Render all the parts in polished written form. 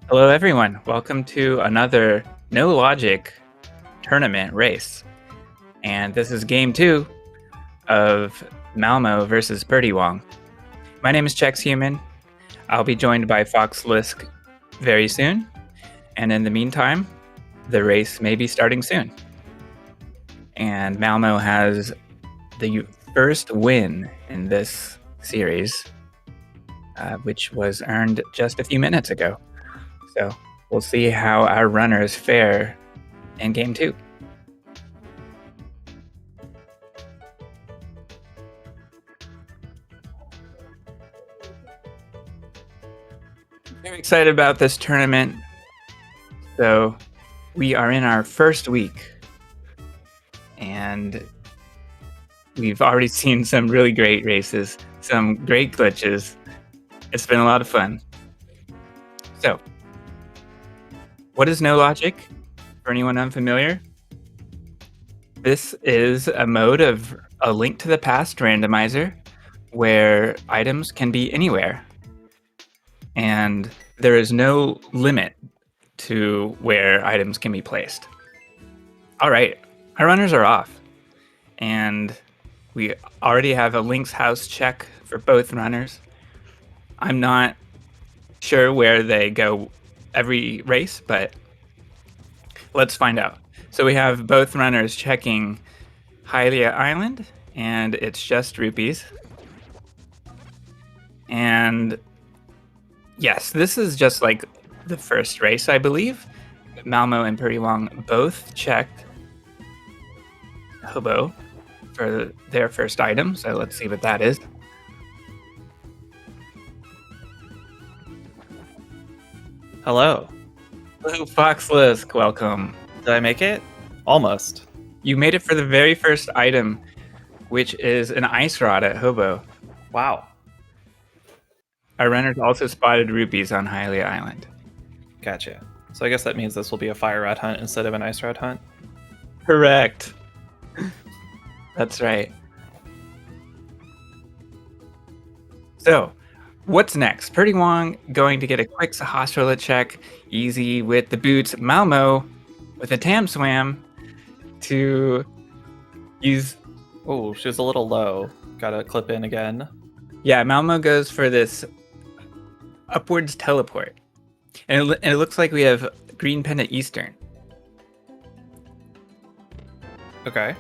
Hello, everyone. Welcome to another No Logic tournament race. And this is game 2 of Malmo versus prdwong. My name is Chex Human. I'll be joined by Fox Lisk very soon. And in the meantime, the race may be starting soon. And Malmo has the first win in this series, which was earned just a few minutes ago. So we'll see how our runners fare in game 2. Very excited about this tournament. So we are in our first week, and we've already seen some really great races, some great glitches. It's been a lot of fun. So, what is No Logic? For anyone unfamiliar, this is a mode of a link to the past randomizer where items can be anywhere. And there is no limit to where items can be placed. All right, our runners are off. And we already have a Link's house check for both runners. I'm not sure where they go every race, but let's find out. So we have both runners checking Hylia Island, and it's just rupees. And yes, this is just like the first race, I believe. Malmo and prdwong both checked Hobo for their first item, so let's see what that is. Hello. Hello, Fox Lisk, welcome. Did I make it? Almost. You made it for the very first item, which is an ice rod at Hobo. Wow. Our runners also spotted rupees on Hylia Island. Gotcha. So I guess that means this will be a fire rod hunt instead of an ice rod hunt. Correct. That's right. So, what's next? prdwong going to get a quick Sahasrahla check, easy with the boots. Malmo with a Tam Swam to use. Oh, she was a little low. Gotta clip in again. Yeah, Malmo goes for this upwards teleport. And it looks like we have Green Pendant Eastern. Okay.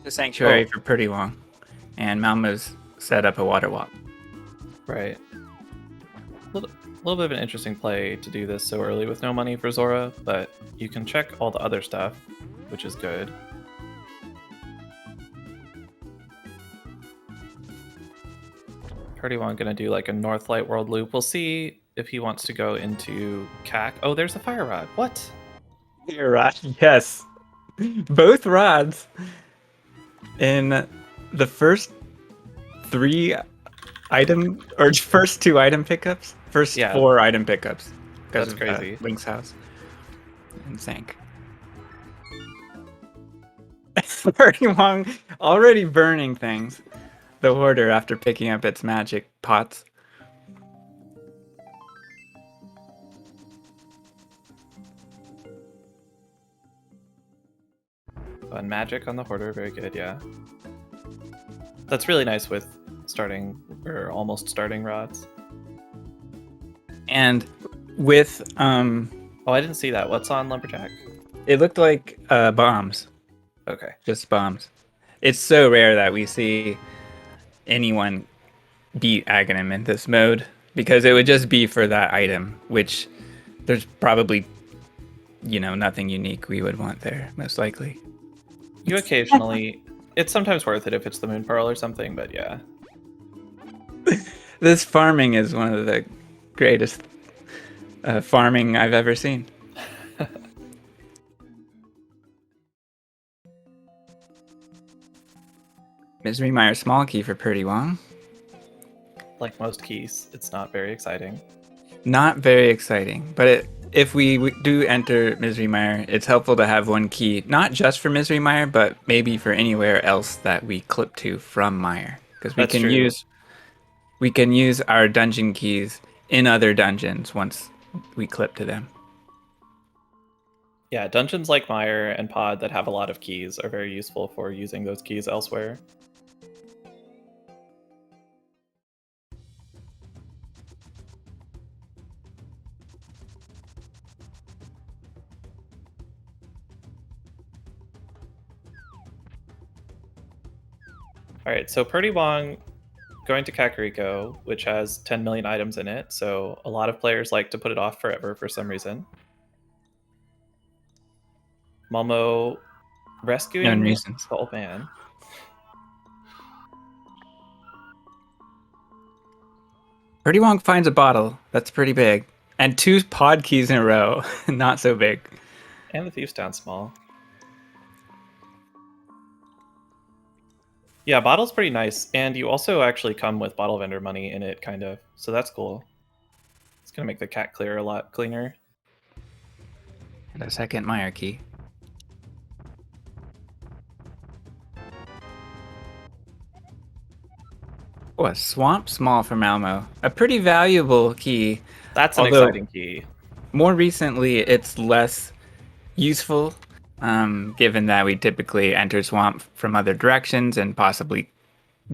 The sanctuary for prdwong, and Malmo's set up a water walk. Right. A little bit of an interesting play to do this so early with no money for Zora, but you can check all the other stuff, which is good. prdwong gonna do like a North Light World loop. We'll see if he wants to go into CAC. Oh, there's a fire rod. What? Fire rod, yes. Both rods in the first 3 item, or first 2 item pickups, first 4 item pickups. That's crazy. Link's house and sank. prdwong already burning things. The hoarder after picking up its magic pots. Fun magic on the hoarder, very good, yeah. That's really nice with starting or almost starting rods. And with oh, I didn't see that. What's on Lumberjack? It looked like bombs. Okay. Just bombs. It's so rare that we see anyone beat Aghanim in this mode, because it would just be for that item, which there's probably, nothing unique we would want there, most likely. You occasionally, it's sometimes worth it if it's the Moon Pearl or something, but yeah. This farming is one of the greatest farming I've ever seen. Misery Mire small key for prdwong. Like most keys, it's not very exciting. Not very exciting, but if we do enter Misery Mire, it's helpful to have one key, not just for Misery Mire, but maybe for anywhere else that we clip to from Mire, because That's true. we can use our dungeon keys in other dungeons once we clip to them. Yeah, dungeons like Mire and Pod that have a lot of keys are very useful for using those keys elsewhere. Alright, so prdwong going to Kakariko, which has 10 million items in it, so a lot of players like to put it off forever for some reason. Malmo rescuing Known reasons. the old man. Prdwong finds a bottle. That's pretty big. And 2 pod keys in a row. Not so big. And the thief's down small. Yeah, bottle's pretty nice, and you also actually come with bottle vendor money in it, kind of, so that's cool. It's gonna make the cat clear a lot cleaner. And a second Mire key. Oh, a swamp small for Malmo. A pretty valuable key. That's an Although, exciting key. more recently, it's less useful, given that we typically enter swamp from other directions and possibly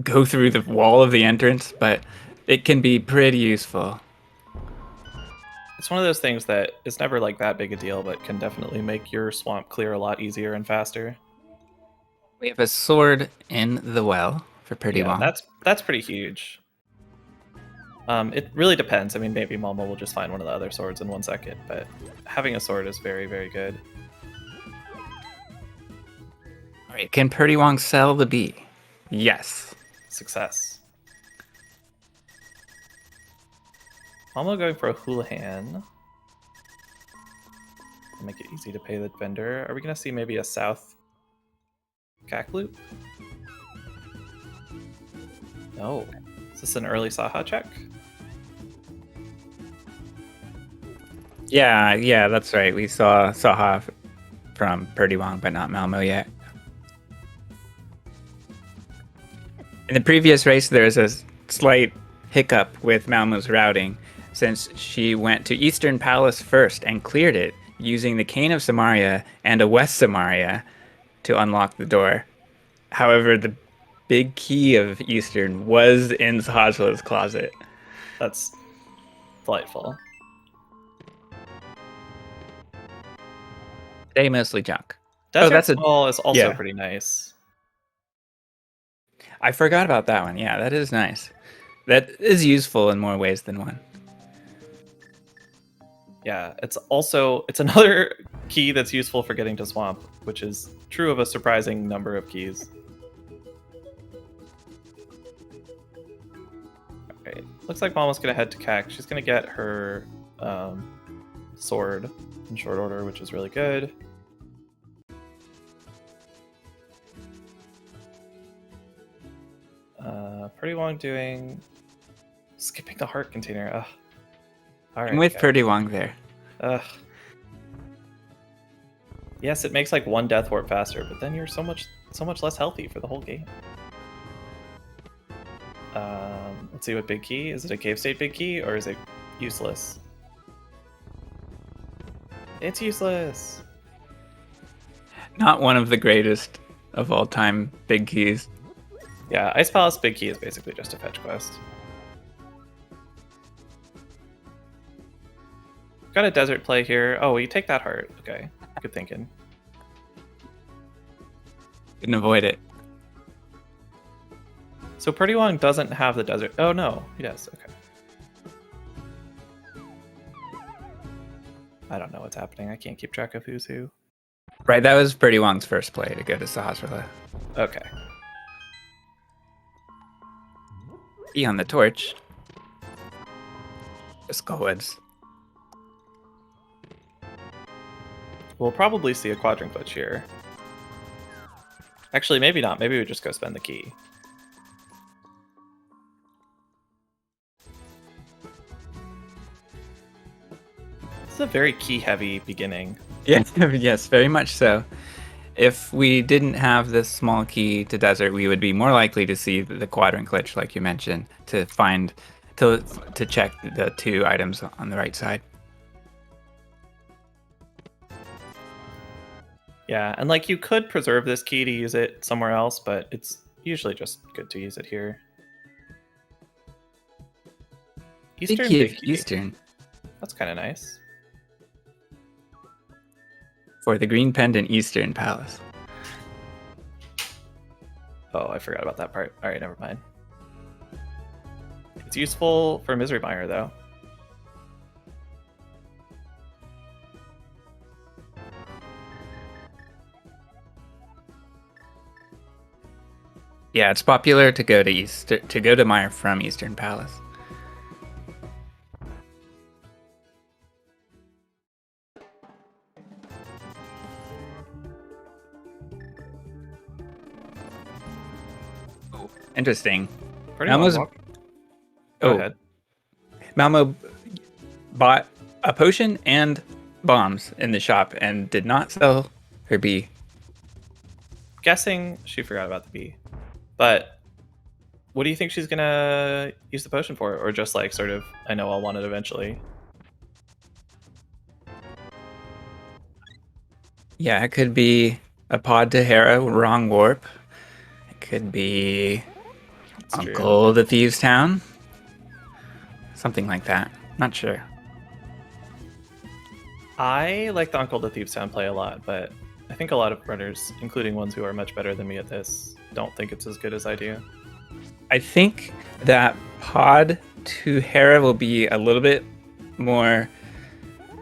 go through the wall of the entrance, but it can be pretty useful. It's one of those things that is never like that big a deal, but can definitely make your swamp clear a lot easier and faster. We have a sword in the well for Prdwong. Yeah, that's pretty huge. It really depends. I mean, maybe Malmo will just find one of the other swords in 1 second, but having a sword is very, very good. All right, can Prdwong sell the bee? Yes. Success. Malmo going for a Houlihan. Make it easy to pay the vendor. Are we gonna see maybe a south cack loop? No. Is this an early Saha check? Yeah, that's right. We saw Saha from Prdwong, but not Malmo yet. In the previous race, there was a slight hiccup with Malmo's routing, since she went to Eastern Palace first and cleared it using the Cane of Samaria and a West Samaria to unlock the door. However, the big key of Eastern was in Sahajla's closet. That's delightful. They mostly junk. Desert Ball is also yeah. pretty nice. I forgot about that one. Yeah, that is nice. That is useful in more ways than one. Yeah, it's another key that's useful for getting to Swamp, which is true of a surprising number of keys. Alright, looks like Mama's gonna head to Cac. She's gonna get her sword in short order, which is really good. Prdwong doing... skipping the heart container. Ugh. All I'm with Prdwong there. Ugh. Yes, it makes like 1 death warp faster, but then you're so much less healthy for the whole game. Let's see what big key. Is it a cave state big key or is it useless? It's useless. Not one of the greatest of all time big keys. Yeah, Ice Palace big key is basically just a fetch quest. Got a desert play here. Oh, you take that heart. Okay, good thinking. Couldn't avoid it. So Prdwong doesn't have the desert. Oh no, he does. Okay. I don't know what's happening. I can't keep track of who's who. Right, that was Prdwong's first play to go to Sahasrahla. Okay. E on the torch. The Skullwoods. We'll probably see a quadrant glitch here. Actually, maybe not. Maybe we just go spend the key. is a very key-heavy beginning. Yeah, yes, very much so. If we didn't have this small key to desert, we would be more likely to see the quadrant glitch, like you mentioned, to check the 2 items on the right side. Yeah, and like you could preserve this key to use it somewhere else, but it's usually just good to use it here. Eastern big key. Eastern. That's kind of nice. For the green pendant Eastern Palace. Oh, I forgot about that part. All right, never mind. It's useful for Misery Mire, though. Yeah, it's popular to go to Mire from Eastern Palace. Oh, interesting. Go ahead. Malmo bought a potion and bombs in the shop and did not sell her bee. Guessing she forgot about the bee. But what do you think she's gonna use the potion for? Or just like sort of, I know I'll want it eventually? Yeah, it could be a pod to Hera, wrong warp. It could be That's Uncle the Thieves Town. Something like that. Not sure. I like the Uncle the Thieves Town play a lot, but I think a lot of runners, including ones who are much better than me at this, don't think it's as good as I do. I think that pod to Hera will be a little bit more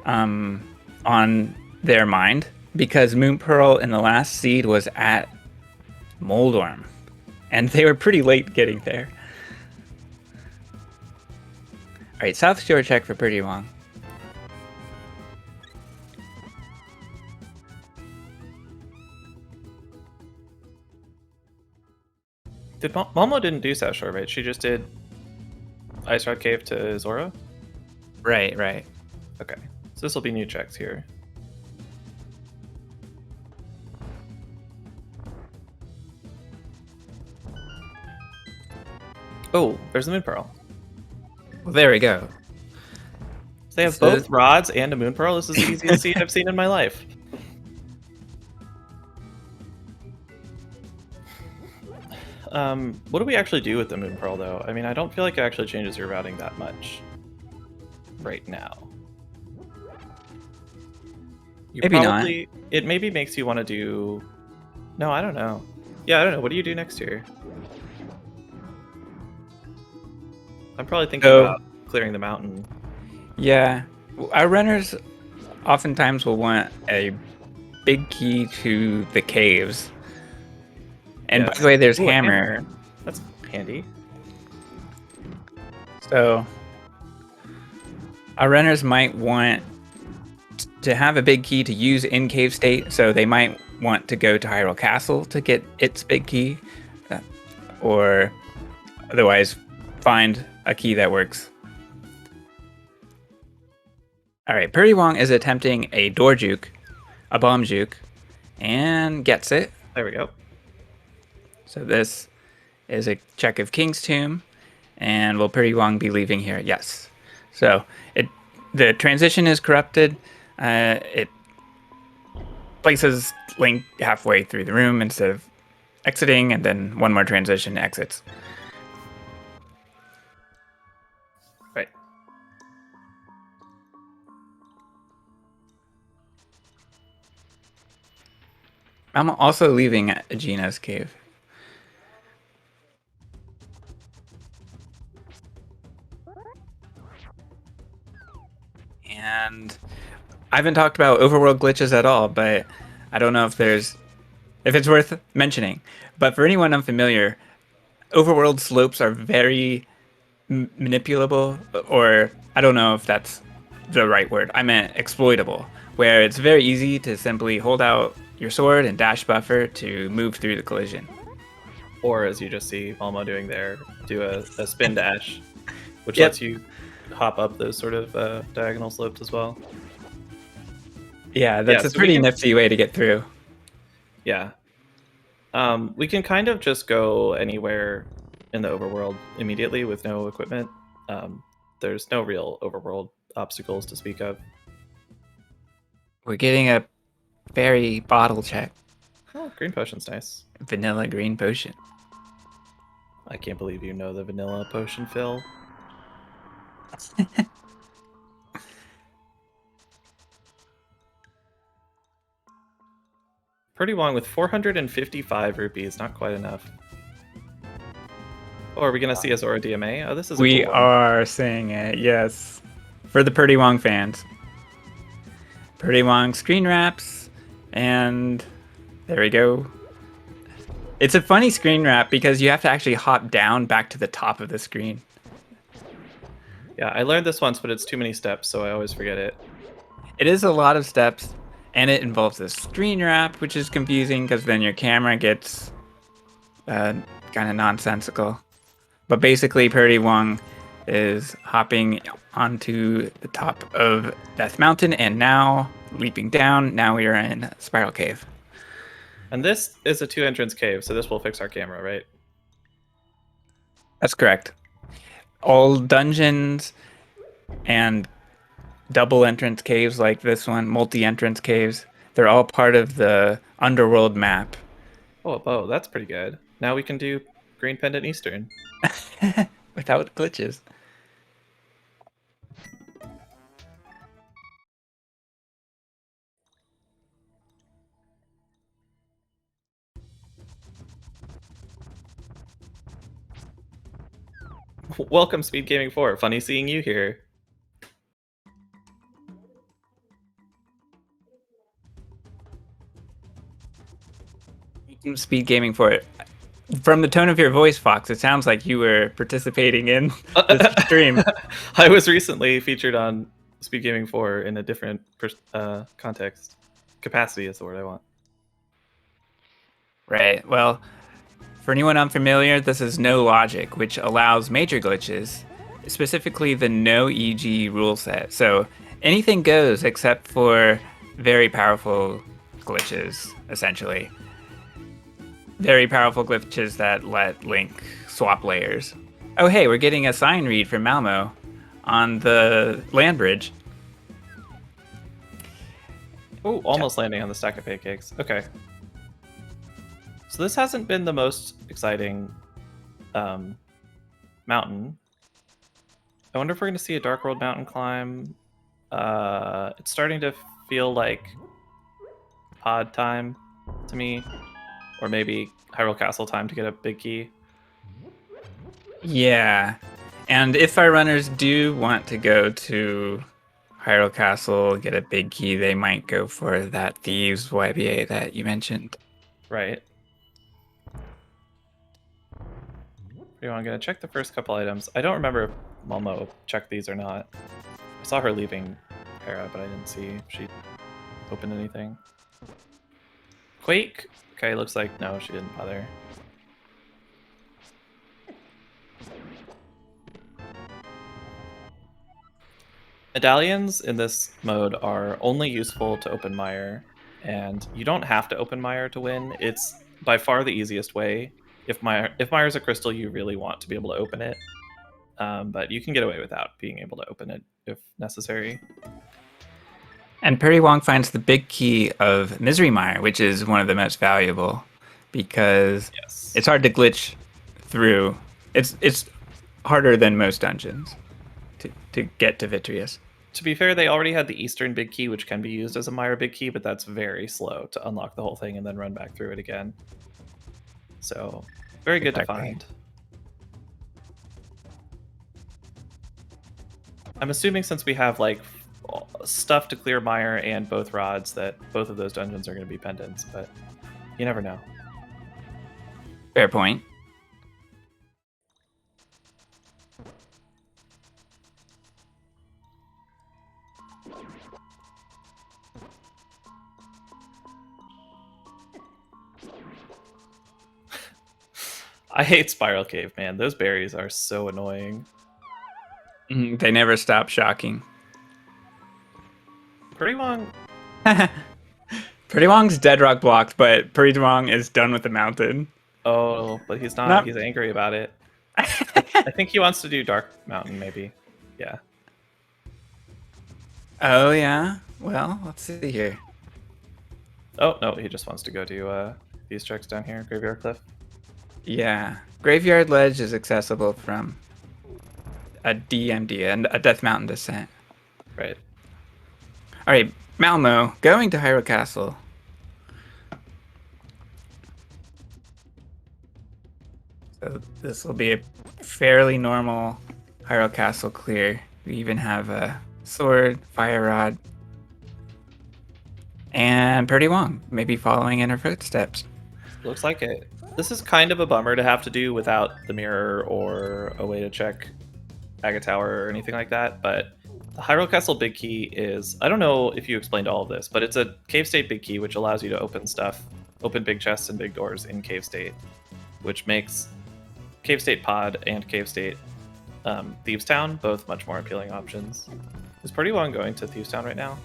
on their mind because Moon Pearl in the last seed was at Moldorm, and they were pretty late getting there. All right, South Shore check for prdwong. Momo didn't do South Shore, right? She just did Ice Rod Cave to Zora? Right. Okay, so this will be new checks here. Oh, there's the Moon Pearl. Well, there we go. So they have both rods and a Moon Pearl. This is the easiest seed I've seen in my life. What do we actually do with the Moon Pearl, though? I mean, I don't feel like it actually changes your routing that much right now. Maybe not. It maybe makes you want to do... No, I don't know. Yeah, I don't know. What do you do next year? I'm probably thinking about clearing the mountain. Yeah. Our runners oftentimes will want a big key to the caves. And by the way, there's hammer. That's handy. So our runners might want to have a big key to use in cave state, so they might want to go to Hyrule Castle to get its big key, or otherwise find a key that works. All right, prdwong is attempting a door juke, a bomb juke, and gets it. There we go. So this is a check of King's Tomb, and will prdwong be leaving here? Yes. So the transition is corrupted. It places Link halfway through the room instead of exiting, and then one more transition exits. Right. I'm also leaving at Aegina's cave. And I haven't talked about overworld glitches at all, but I don't know if it's worth mentioning. But for anyone unfamiliar, overworld slopes are very manipulable, or I don't know if that's the right word. I meant exploitable, where it's very easy to simply hold out your sword and dash buffer to move through the collision. Or as you just see Malmo doing there, do a spin dash, which lets you hop up those sort of diagonal slopes as well. Yeah, that's a so we pretty can, nifty way to get through. yeah. We can kind of just go anywhere in the overworld immediately with no equipment. There's no real overworld obstacles to speak of. We're getting a fairy bottle check. Oh, green potion's nice. Vanilla green potion. I can't believe you know the vanilla potion, Phil. prdwong with 455 rupees, not quite enough. Oh, are we gonna see a Zora DMA? Oh, this is a We cool one. are saying it, yes. For the prdwong fans. prdwong screen wraps, and there we go. It's a funny screen wrap because you have to actually hop down back to the top of the screen. Yeah, I learned this once, but it's too many steps, so I always forget it. It is a lot of steps, and it involves a screen wrap, which is confusing because then your camera gets kind of nonsensical. But basically, prdwong is hopping onto the top of Death Mountain, and now leaping down. Now we are in Spiral Cave. And this is a 2-entrance cave, so this will fix our camera, right? That's correct. All dungeons and double entrance caves like this one, multi-entrance caves, they're all part of the Underworld map. Oh, that's pretty good. Now we can do Green Pendant Eastern. Without glitches. Welcome, SpeedGaming 4. Funny seeing you here. SpeedGaming for it. From the tone of your voice, Fox, it sounds like you were participating in this stream. I was recently featured on SpeedGaming 4 in a different context. Capacity is the word I want. Right. Well, for anyone unfamiliar, this is No Logic, which allows major glitches, specifically the no EG rule set. So anything goes except for very powerful glitches, essentially. Very powerful glitches that let Link swap layers. Oh, hey, we're getting a sign read from Malmo on the land bridge. Oh, almost landing on the stack of pancakes. Okay. So this hasn't been the most exciting mountain. I wonder if we're going to see a Dark World mountain climb. It's starting to feel like pod time to me. Or maybe Hyrule Castle time to get a big key. Yeah. And if our runners do want to go to Hyrule Castle, get a big key, they might go for that Thieves YBA that you mentioned. Right. I'm going to check the first couple items. I don't remember if Malmo checked these or not. I saw her leaving Hera, but I didn't see if she opened anything. Quake? Okay, looks like no, she didn't bother. Medallions in this mode are only useful to open Mire, and you don't have to open Mire to win. It's by far the easiest way. If Mire's a crystal, you really want to be able to open it, but you can get away without being able to open it if necessary. And prdwong finds the big key of Misery Mire, which is one of the most valuable because it's hard to glitch through. It's harder than most dungeons to get to Vitreous. To be fair, they already had the Eastern big key, which can be used as a Mire big key, but that's very slow to unlock the whole thing and then run back through it again. So, very good to find. I'm assuming since we have like stuff to clear Mire and both rods that both of those dungeons are going to be pendants, but you never know. Fair point. I hate Spiral Cave, man. Those berries are so annoying. They never stop shocking. prdwong prdwong's dead rock blocked, but prdwong is done with the mountain. Oh, but he's not. Not. He's angry about it. I think he wants to do Dark Mountain, maybe. Yeah. Oh yeah. Well, let's see here. Oh, no, he just wants to go do these checks down here, Graveyard Cliff. Yeah, Graveyard Ledge is accessible from a DMD and a Death Mountain descent. Right. All right, Malmo going to Hyrule Castle. So this will be a fairly normal Hyrule Castle clear. We even have a sword, fire rod, and prdwong, maybe following in her footsteps. Looks like it. This is kind of a bummer to have to do without the mirror or a way to check Agate Tower or anything like that, but the Hyrule Castle Big Key is, I don't know if you explained all of this, but it's a Cave State Big Key, which allows you to open stuff, open big chests and big doors in Cave State, which makes Cave State Pod and Cave State Thieves Town both much more appealing options. Is prdwong going to Thieves Town right now?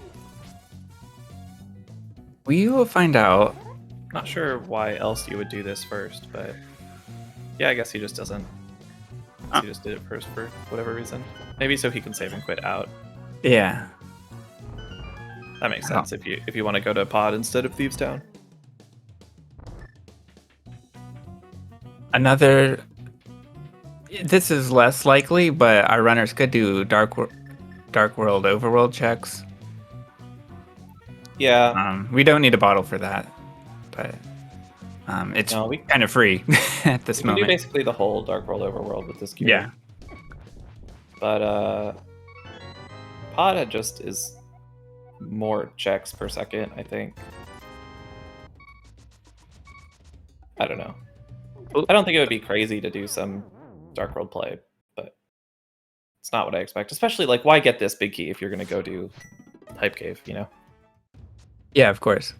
We will find out. Not sure why else you would do this first, but yeah, I guess he just doesn't. He just did it first for whatever reason. Maybe so he can save and quit out. Yeah. That makes sense if you want to go to Pod instead of Thieves Town. Another. This is less likely, but our runners could do Dark World, Overworld checks. Yeah. We don't need a bottle for that, but it's kind of free at this moment. We can do basically the whole Dark World Overworld with this gear. Yeah. But Pod just is more checks per second, I think. I don't know. I don't think it would be crazy to do some Dark World play, but it's not what I expect. Especially, like, why get this big key if you're going to go do Hype Cave, you know? Yeah, of course.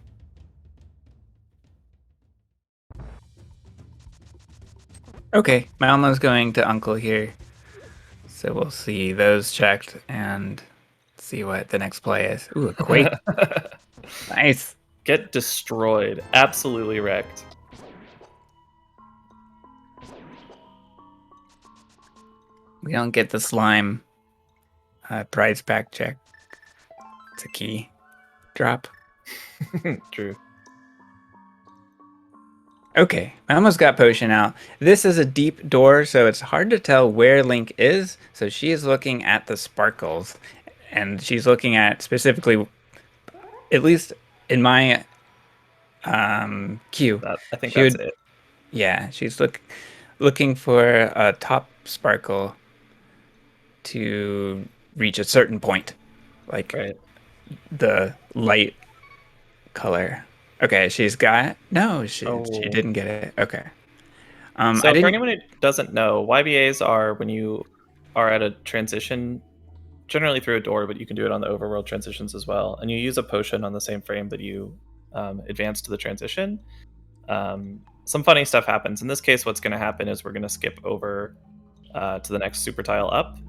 Okay, Malmo's going to Uncle here. So we'll see those checked and see what the next play is. Ooh, a Quake. Nice. Get destroyed. Absolutely wrecked. We don't get the slime prize pack check. It's a key drop. True. Okay, I almost got potion out. This is a deep door, so it's hard to tell where Link is. So she is looking at the sparkles, and she's looking at specifically, at least in my queue. I think that's it. Yeah, she's looking for a top sparkle to reach a certain point, like the light color. Okay, she's got she didn't get it. Okay. So for anyone who doesn't know, YBAs are when you are at a transition, generally through a door, but you can do it on the overworld transitions as well. And you use a potion on the same frame that you advance to the transition. Some funny stuff happens. In this case, what's going to happen is we're going to skip over to the next super tile up,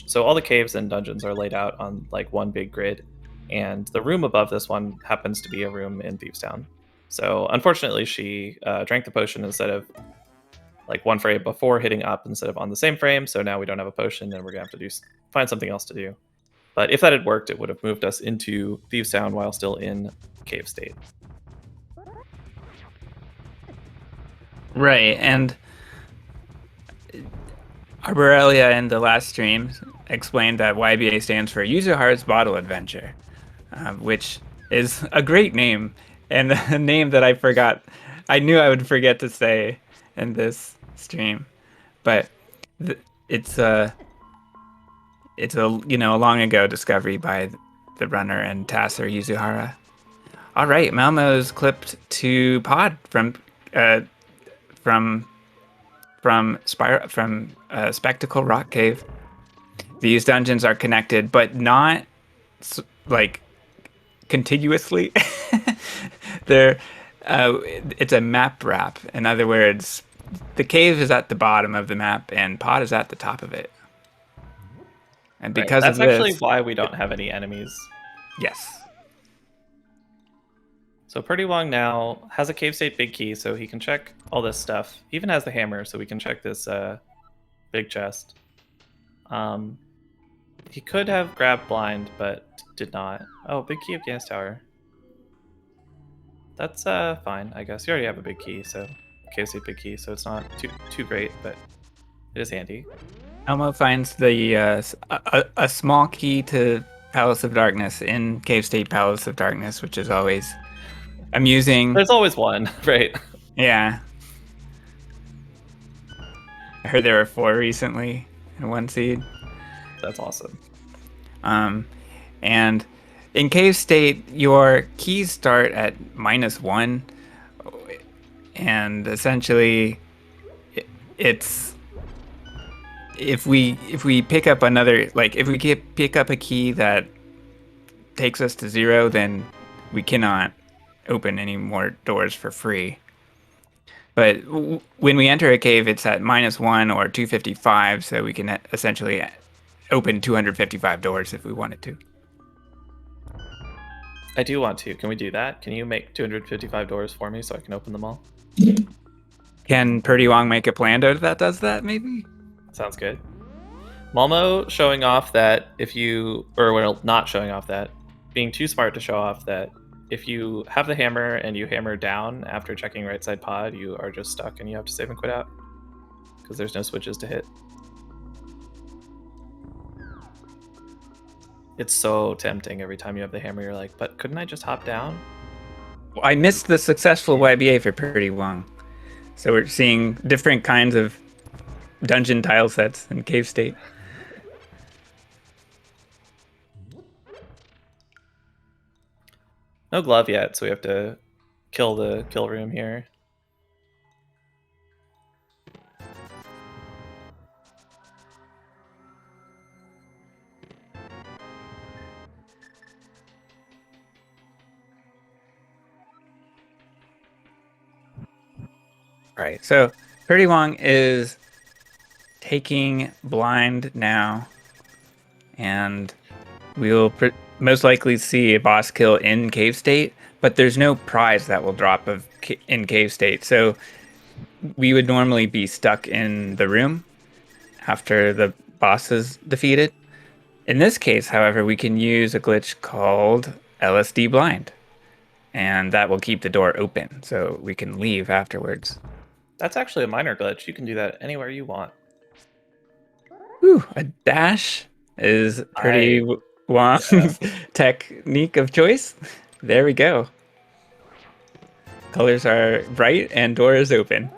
so all the caves and dungeons are laid out on like one big grid. And the room above this one happens to be a room in Thieves Town. So unfortunately, she drank the potion instead of like one frame before hitting up instead of on the same frame. So now we don't have a potion, and we're gonna have to find something else to do. But if that had worked, it would have moved us into Thieves Town while still in Cave State. Right, and Arborelia in the last stream explained that YBA stands for User Heart's Bottle Adventure. Which is a great name, and a name that I knew I would forget to say in this stream, but it's a long ago discovery by the runner and tasser Yuzuhara. All right, Malmo's clipped to Pod from Spectacle Rock Cave. These dungeons are connected, but not like contiguously. It's a map wrap. In other words, the cave is at the bottom of the map and Pod is at the top of it. And because that's of this, actually why we don't have any enemies. Yes. So prdwong now has a cave state big key, so he can check all this stuff. He even has the hammer, so we can check this big chest. He could have grabbed blind, but did not. Oh, big key of gas tower. That's fine, I guess. You already have a big key, so cave state big key, so it's not too great, but it is handy. Elmo finds the a small key to Palace of Darkness in Cave State Palace of Darkness, which is always amusing. There's always one, right? Yeah. I heard there were 4 recently in 1 seed. That's awesome. And in Cave State, your keys start at -1, and essentially, it's if we pick up another, like if we pick up a key that takes us to 0, then we cannot open any more doors for free. But when we enter a cave, it's at -1 or 255, so we can essentially open 255 doors if we wanted to. I do want to. Can we do that? Can you make 255 doors for me so I can open them all? Can prdwong make a Plando that does that, maybe? Sounds good. Malmo showing off that not showing off that, being too smart to show off that if you have the hammer and you hammer down after checking right side pod, you are just stuck and you have to save and quit out because there's no switches to hit. It's so tempting every time you have the hammer. You're like, but couldn't I just hop down? I missed the successful YBA for prdwong. So we're seeing different kinds of dungeon tile sets in Cave State. No glove yet, so we have to kill the kill room here. Right. So prdwong is taking blind now, and we'll most likely see a boss kill in Cave State, but there's no prize that will drop in Cave State. So we would normally be stuck in the room after the boss is defeated. In this case, however, we can use a glitch called LSD blind, and that will keep the door open so we can leave afterwards. That's actually a minor glitch. You can do that anywhere you want. Ooh, a dash is prdwong's technique of choice. There we go. Colors are bright and door is open.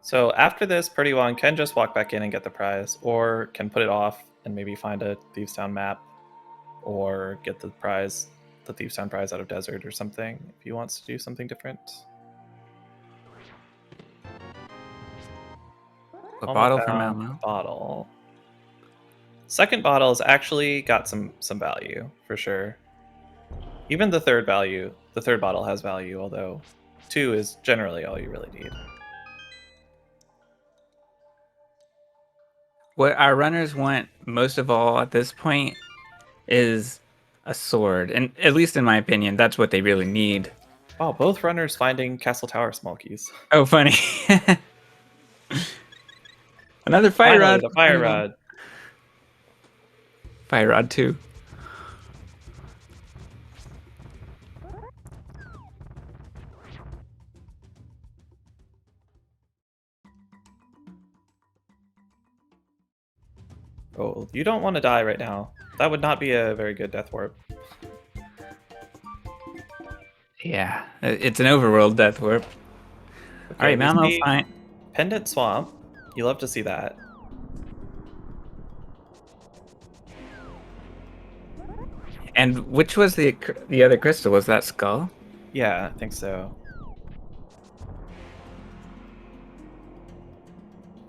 So after this, prdwong can just walk back in and get the prize, or can put it off and maybe find a Thieves Town map, or get the Thieves Town prize out of Desert or something, if he wants to do something different. A bottle from Malmo. Bottle. Second bottle has actually got some value for sure. Even the third bottle has value, although 2 is generally all you really need. What our runners want most of all at this point is a sword, and at least in my opinion, that's what they really need. Wow, both runners finding Castle Tower small keys. Oh, funny. Another fire rod. The fire rod. Fire rod 2. Oh, you don't want to die right now. That would not be a very good death warp. Yeah, it's an overworld death warp. Okay, all right, Malmo, fine. Pendant Swamp. You love to see that. And which was the other crystal? Was that Skull? Yeah, I think so.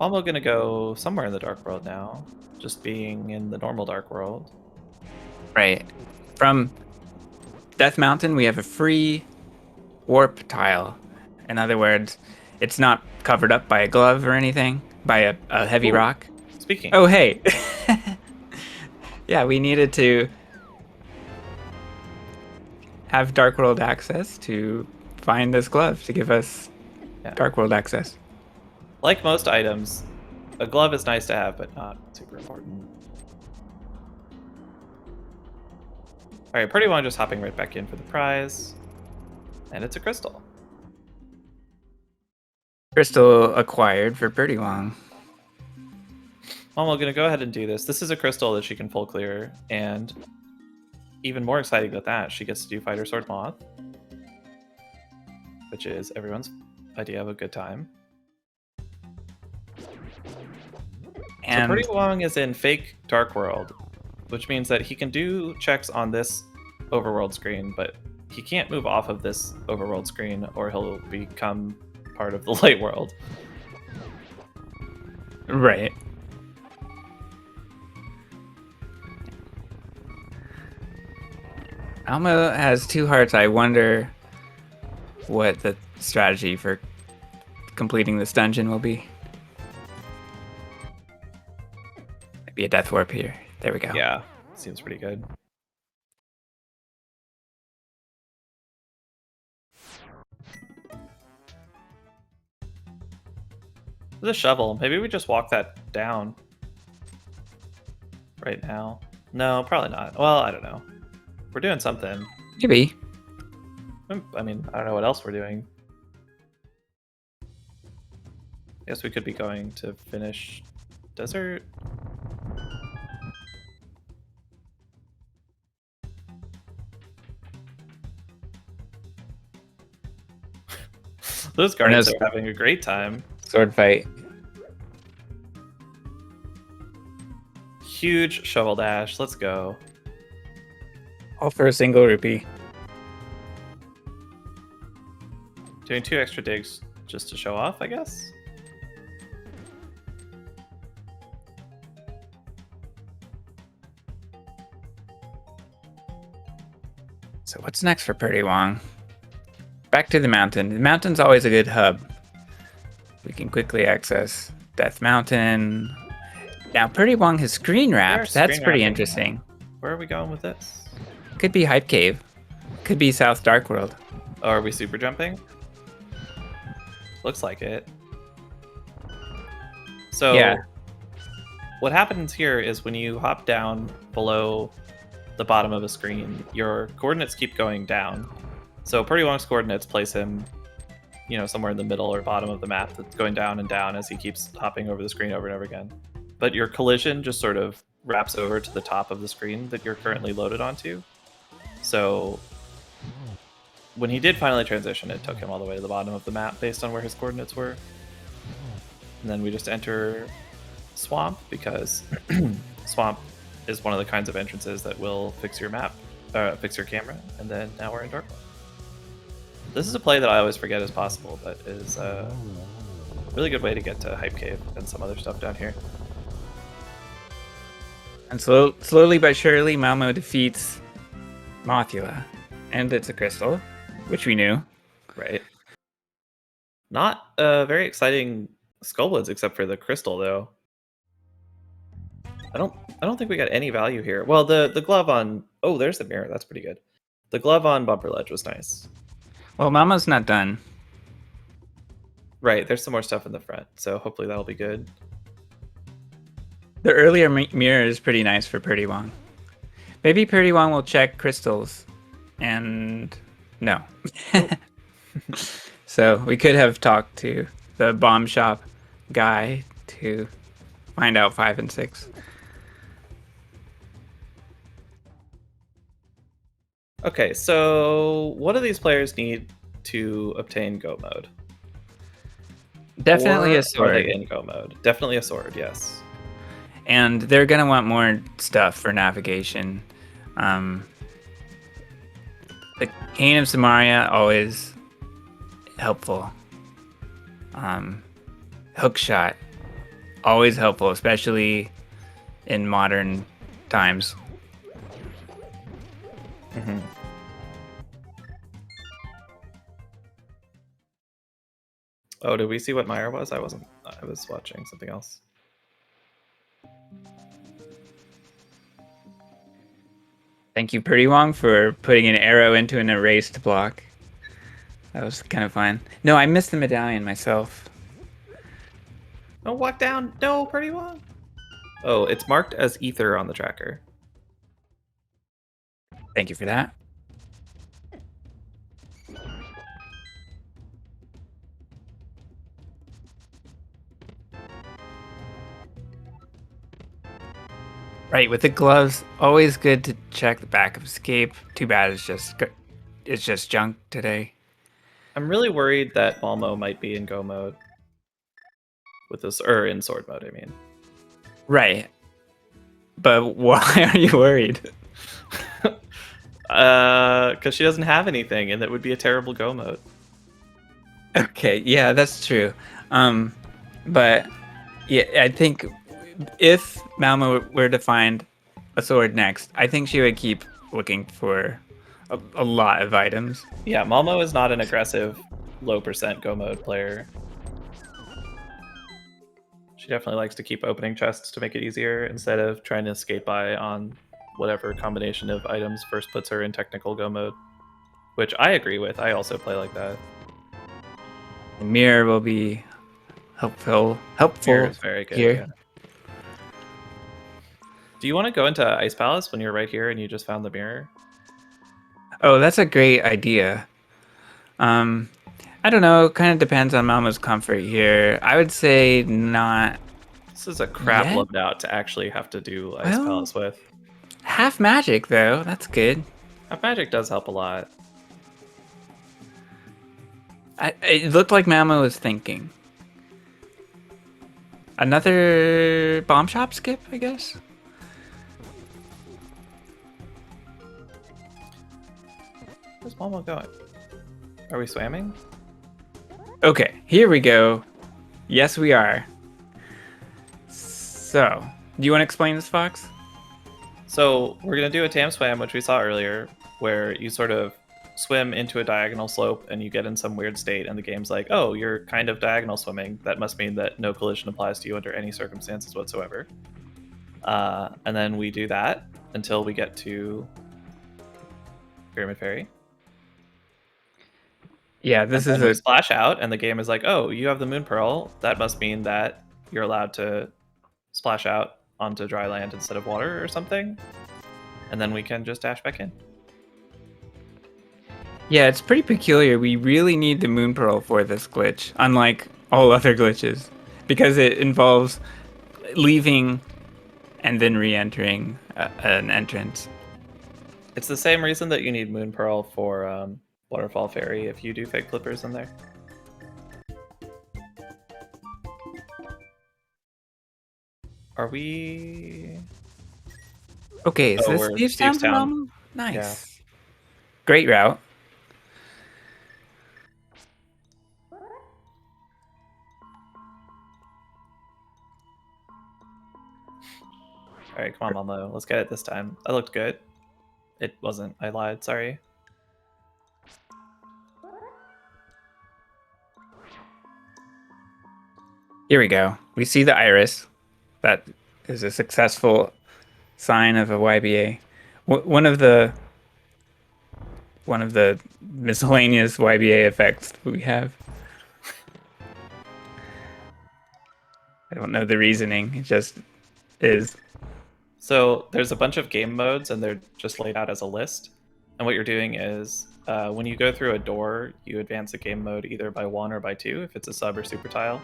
I'm gonna go somewhere in the Dark World now. Just being in the normal Dark World. Right. From Death Mountain, we have a free warp tile. In other words, it's not covered up by a glove or anything, by a heavy rock. Speaking. Oh, hey. Yeah, we needed to have Dark World access to find this glove to give us Dark World access. Like most items, a glove is nice to have, but not super important. All right, prdwong just hopping right back in for the prize. And it's a crystal. Crystal acquired for prdwong. Well, we're going to go ahead and do this. This is a crystal that she can full clear, and even more exciting than that, she gets to do Fighter Sword Moth, which is everyone's idea of a good time. And so prdwong is in fake Dark World, which means that he can do checks on this Overworld screen, but he can't move off of this Overworld screen or he'll become part of the Light World. Right. Malmo has 2 hearts. I wonder what the strategy for completing this dungeon will be. Maybe a death warp here. There we go. Yeah, seems pretty good. The shovel. Maybe we just walk that down right now. No, probably not. Well, I don't know. We're doing something. Maybe. I mean, I don't know what else we're doing. I guess we could be going to finish desert. Those guardians are having a great time. Sword fight. Huge shovel dash. Let's go. All for a single rupee. Doing 2 extra digs just to show off, I guess. So what's next for prdwong? Back to the mountain. The mountain's always a good hub. We can quickly access Death Mountain. Now prdwong has screen wrapped. That's pretty interesting. Where are we going with this? Could be Hype Cave. Could be South Dark World. Oh, are we super jumping? Looks like it. So yeah. What happens here is when you hop down below the bottom of a screen, your coordinates keep going down. So prdwong's coordinates place him, you know, somewhere in the middle or bottom of the map that's going down and down as he keeps hopping over the screen over and over again. But your collision just sort of wraps over to the top of the screen that you're currently loaded onto. So when he did finally transition, it took him all the way to the bottom of the map based on where his coordinates were. And then we just enter Swamp because Swamp is one of the kinds of entrances that will fix your map, fix your camera, and then now we're in Dark World. This is a play that I always forget is possible, but is a really good way to get to Hype Cave and some other stuff down here. And slowly but surely, Malmo defeats Mothula. And it's a crystal, which we knew. Right. Not very exciting Skullwoods except for the crystal, though. I don't think we got any value here. Well, the glove on... Oh, there's the mirror. That's pretty good. The glove on Bumper Ledge was nice. Well, Malmo's not done. Right, there's some more stuff in the front, so hopefully that'll be good. The earlier mirror is pretty nice for prdwong. Maybe prdwong will check crystals. And no. So we could have talked to the bomb shop guy to find out 5 and 6. Okay, so what do these players need to obtain Go mode? Definitely or a sword. Are they in Go mode? Definitely a sword, yes. And they're going to want more stuff for navigation. The Cane of Samaria, always helpful. Hookshot, always helpful, especially in modern times. Mm-hmm. Oh, did we see what Meyer was? I was watching something else. Thank you, prdwong, for putting an arrow into an erased block. That was kind of fun. No, I missed the medallion myself. Don't walk down. No, prdwong. Oh, it's marked as ether on the tracker. Thank you for that. Right, with the gloves, always good to check the back of escape. Too bad it's just junk today. I'm really worried that Malmo might be in go mode with this, or in sword mode, I mean. Right. But why are you worried? Because she doesn't have anything, and that would be a terrible go mode. Okay, yeah, that's true. But yeah, I think if Malmo were to find a sword next, I think she would keep looking for a lot of items. Yeah, Malmo is not an aggressive, low percent go mode player. She definitely likes to keep opening chests to make it easier instead of trying to skate by on whatever combination of items first puts her in technical go mode. Which I agree with. I also play like that. The mirror will be helpful Mirror is very good. here. Yeah. Do you want to go into Ice Palace when you're right here and you just found the mirror? Oh, that's a great idea. I don't know. Kind of depends on Malmo's comfort here. I would say not. This is a crap Yet? loadout to actually have to do Ice Well, Palace with. half magic though. That's good. Half magic does help a lot. It looked like Malmo was thinking. Another bomb shop skip, I guess. Where's Malmo going? Are we swamming? Okay, here we go. Yes, we are. So, do you want to explain this, Fox? So we're gonna do a tam swam, which we saw earlier, where you sort of swim into a diagonal slope and you get in some weird state, and the game's like, "Oh, you're kind of diagonal swimming. That must mean that no collision applies to you under any circumstances whatsoever." And then we do that until we get to Pyramid Fairy. Yeah, this and is then we a splash out, and the game is like, "Oh, you have the Moon Pearl. That must mean that you're allowed to splash out onto dry land instead of water or something." And then we can just dash back in. yeah, it's pretty peculiar. We really need the Moon Pearl for this glitch, unlike all other glitches, because it involves leaving and then re-entering an entrance. It's the same reason that you need Moon Pearl for Waterfall Fairy if you do fake flippers in there. Are we... Okay, is Oh, this we're Steve's Town? Stevestown. Nice. Yeah. Great route. Alright, come on, Malmo. Let's get it this time. That looked good. It wasn't. I lied. Sorry. Here we go. We see the iris. That is a successful sign of a YBA. One of the miscellaneous YBA effects we have. I don't know the reasoning. It just is. So there's a bunch of game modes, and they're just laid out as a list. And what you're doing is, when you go through a door, you advance a game mode either by 1 or by 2 if it's a sub or super tile.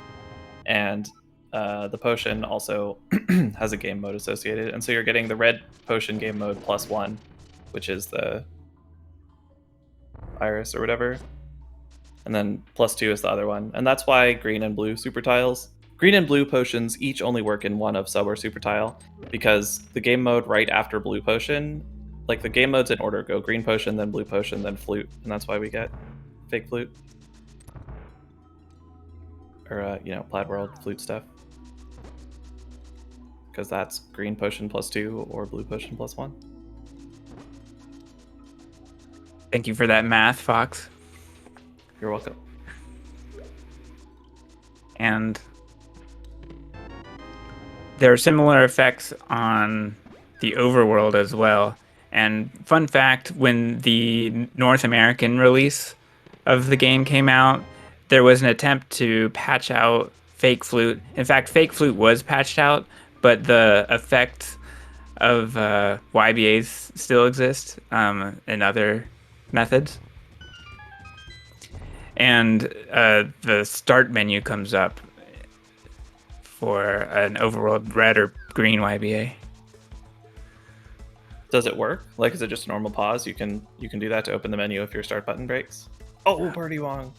And the potion also has a game mode associated. And so you're getting the red potion game mode +1, which is the iris or whatever. And then +2 is the other one. And that's why green and blue super tiles. Green and blue potions each only work in one of sub or super tile, because the game mode right after blue potion, like the game modes in order go green potion, then blue potion, then flute, and that's why we get fake flute. Or, Plaid World flute stuff. Because that's green potion +2 or blue potion +1. Thank you for that math, Fox. You're welcome. And there are similar effects on the overworld as well. And fun fact, when the North American release of the game came out, there was an attempt to patch out Fake Flute. In fact, Fake Flute was patched out, but the effect of YBAs still exist in other methods. And the start menu comes up for an Overworld red or green YBA. Does it work? Like, is it just a normal pause? You can do that to open the menu if your start button breaks. Oh, prdwong.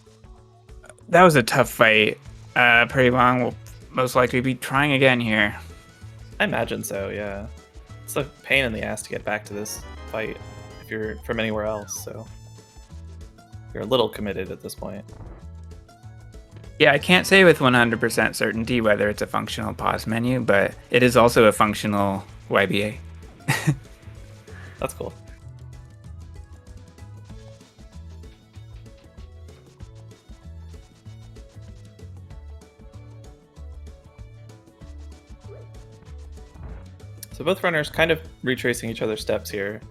That was a tough fight. prdwong will most likely be trying again here. I imagine so, yeah. It's a pain in the ass to get back to this fight if you're from anywhere else, so you're a little committed at this point. Yeah, I can't say with 100% certainty whether it's a functional pause menu, but it is also a functional YBA. That's cool. So both runners kind of retracing each other's steps here.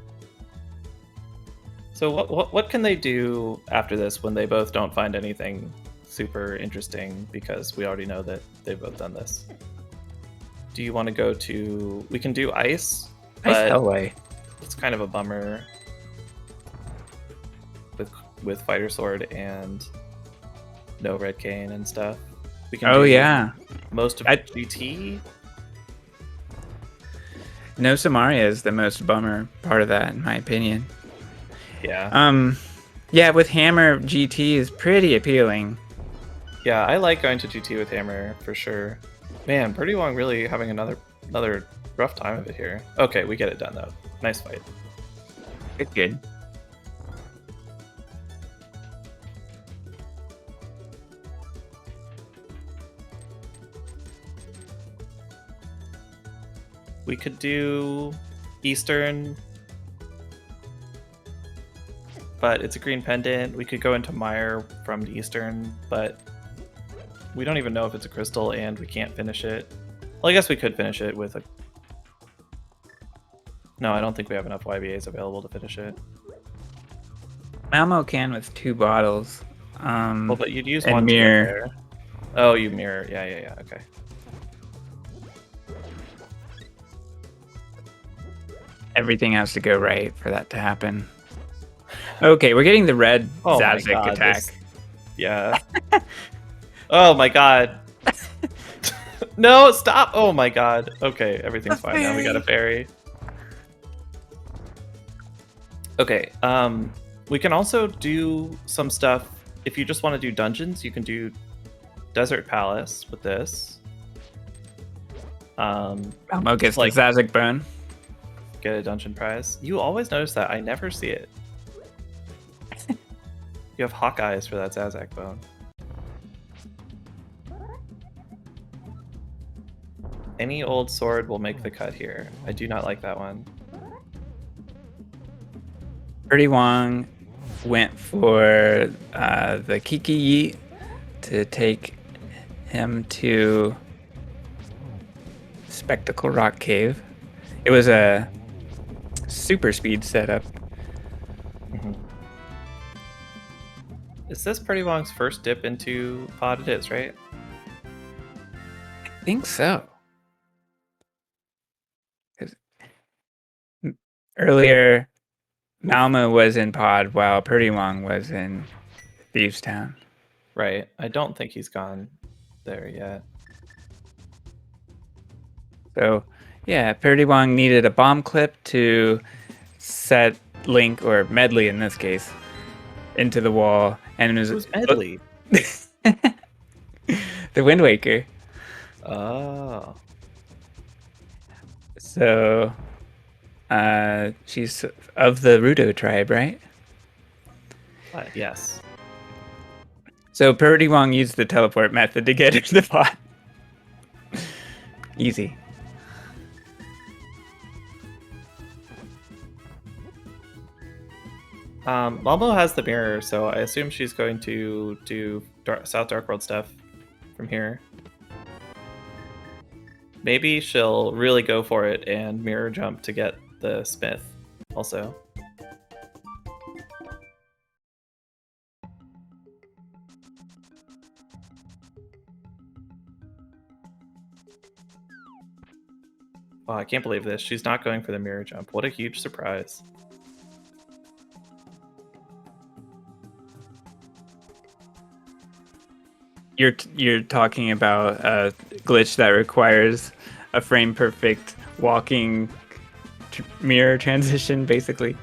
So what can they do after this when they both don't find anything super interesting, because we already know that they've both done this? Do you want to go to... We can do ice, but Hellway. it's kind of a bummer with Fighter Sword and no Red Cane and stuff. We can do yeah. most of GT. No Samaria is the most bummer part of that, in my opinion. Yeah. Yeah, with Hammer, GT is pretty appealing. Yeah, I like going to GT with Hammer for sure. Man, prdwong really having another rough time of it here. Okay, we get it done though. Nice fight. It's good. We could do Eastern, but it's a green pendant. We could go into Mire from the Eastern, but we don't even know if it's a crystal and we can't finish it. Well, I guess we could finish it with a... No, I don't think we have enough YBAs available to finish it. Malmo can with 2 bottles. Well, but you'd use and one mirror. to get there. Oh, you mirror. Yeah, okay. Everything has to go right for that to happen. Okay, we're getting the red Zazik attack. Yeah. Oh my god. No, stop! Oh my god. Okay, everything's fine now. We got a fairy. Okay, we can also do some stuff. If you just want to do dungeons, you can do Desert Palace with this. Malmo gets the Zazik bone. Get a dungeon prize. You always notice that. I never see it. You have hawk eyes for that Zazik bone. Any old sword will make the cut here. I do not like that one. prdwong went for the Kiki Yeet to take him to Spectacle Rock Cave. It was a super speed setup. Mm-hmm. Is this prdwong's first dip into pod? It is, right? I think so. Earlier, Malmo was in pod while prdwong was in Thieves Town. Right. I don't think he's gone there yet. So, yeah, prdwong needed a bomb clip to set Link, or Medley in this case, into the wall. And it was Who's Medley? The Wind Waker. Oh. So, she's of the Rudo tribe, right? Yes. So prdwong used the teleport method to get into the pot. Easy. Malmo has the mirror, so I assume she's going to do South Dark World stuff from here. Maybe she'll really go for it and mirror jump to get the Smith. also. Oh, I can't believe this. She's not going for the mirror jump. What a huge surprise. You're talking about a glitch that requires a frame perfect walking mirror transition, basically,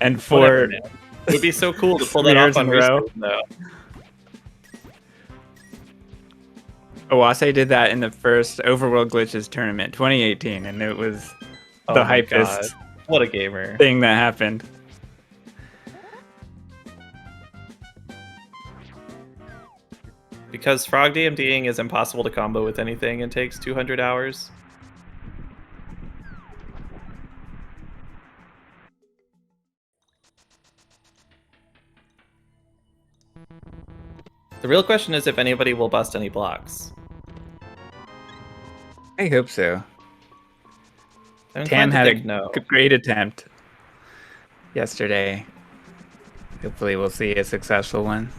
and Whatever, for man. It would be so cool to pull that mirrors off on in a row. Restream, though. Oase did that in the first Overworld Glitches tournament, 2018, and it was the Oh my god. hypest What a gamer. thing that happened. Because frog DMDing is impossible to combo with anything and takes 200 hours. The real question is if anybody will bust any blocks. I hope so. I'm Tam inclined to had think a no. great attempt yesterday. Hopefully we'll see a successful one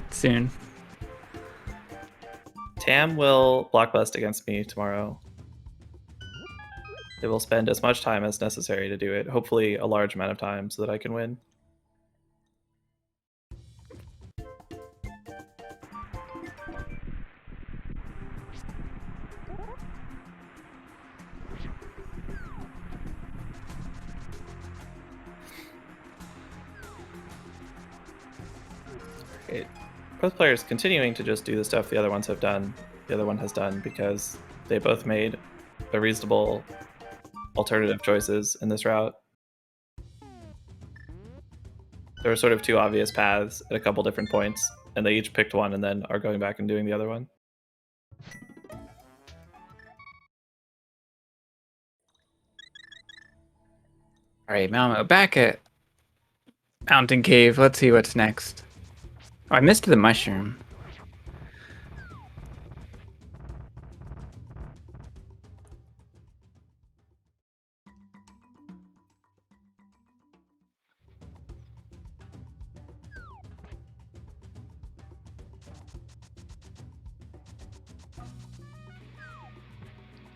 soon. Tam will block bust against me tomorrow. They will spend as much time as necessary to do it. Hopefully a large amount of time so that I can win. Great. Both players continuing to just do the stuff the other ones have done, the other one has done, because they both made a reasonable alternative choices in this route. There were sort of two obvious paths at a couple different points, and they each picked one and then are going back and doing the other one. All right, Malmo, back at Mountain Cave. Let's see what's next. Oh, I missed the mushroom.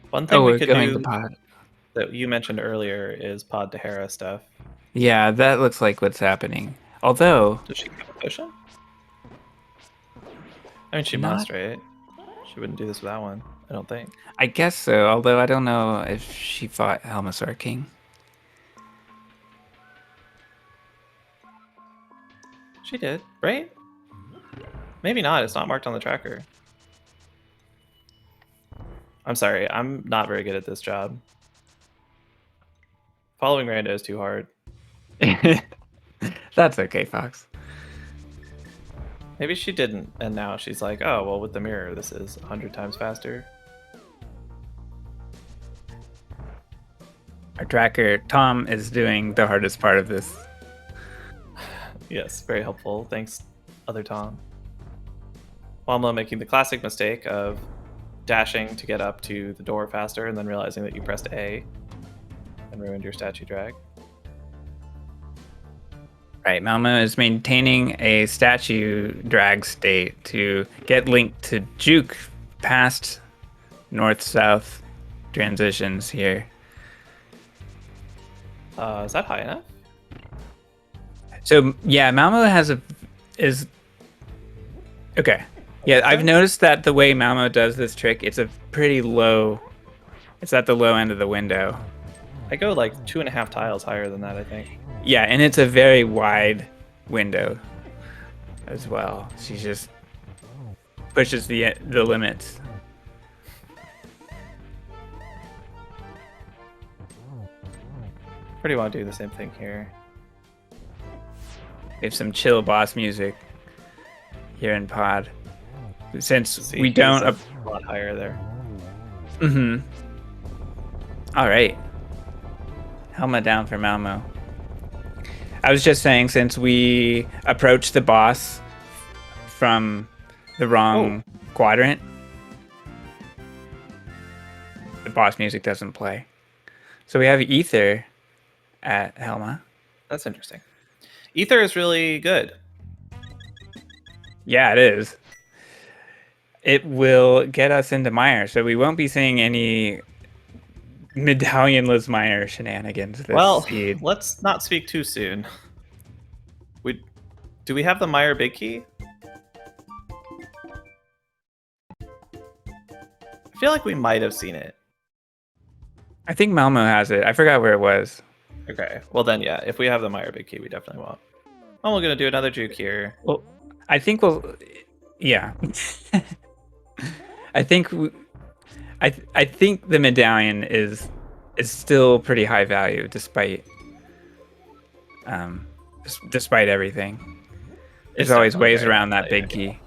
One thing Oh, we we're could going do to pod. that you mentioned earlier is pod to Hera stuff. Yeah, that looks like what's happening. Although, Does she have a cushion? I mean, she Not- must, right? She wouldn't do this without one, I don't think. I guess so. Although I don't know if she fought Helmasaur King. She did, right? Maybe not. It's not marked on the tracker. I'm sorry. I'm not very good at this job. Following Rando is too hard. That's okay, Fox. Maybe she didn't, and now she's like, oh, well, with the mirror, this is 100 times faster. Our tracker, Tom, is doing the hardest part of this. Yes, very helpful. Thanks, other Tom. Malmo making the classic mistake of dashing to get up to the door faster and then realizing that you pressed A and ruined your statue drag. Right, Malmo is maintaining a statue drag state to get linked to juke past north-south transitions here. Is that high enough? So yeah, Malmo is okay. Yeah, I've noticed that the way Malmo does this trick, it's a pretty low. It's at the low end of the window. I go like 2.5 tiles higher than that, I think. Yeah, and it's a very wide window as well. She just pushes the limits. Pretty want to do the same thing here. We have some chill boss music here in pod. Since See, we he's don't. a lot higher there. Mm-hmm. All right. Helmet down for Malmo. I was just saying, since we approach the boss from the wrong quadrant, the boss music doesn't play. So we have Ether at Helma. That's interesting. Ether is really good. Yeah, it is. It will get us into Mire, so we won't be seeing any medallionless Mire shenanigans this Well, seed. let's not speak too soon. Do we have the Mire big key? I feel like we might have seen it. I think Malmo has it. I forgot where it was. Okay, well then, yeah, if we have the Mire big key, we definitely won't. Oh, we're gonna do another juke here. Well, I think yeah. I think I think the medallion is still pretty high value despite despite everything. There's always ways around that big key.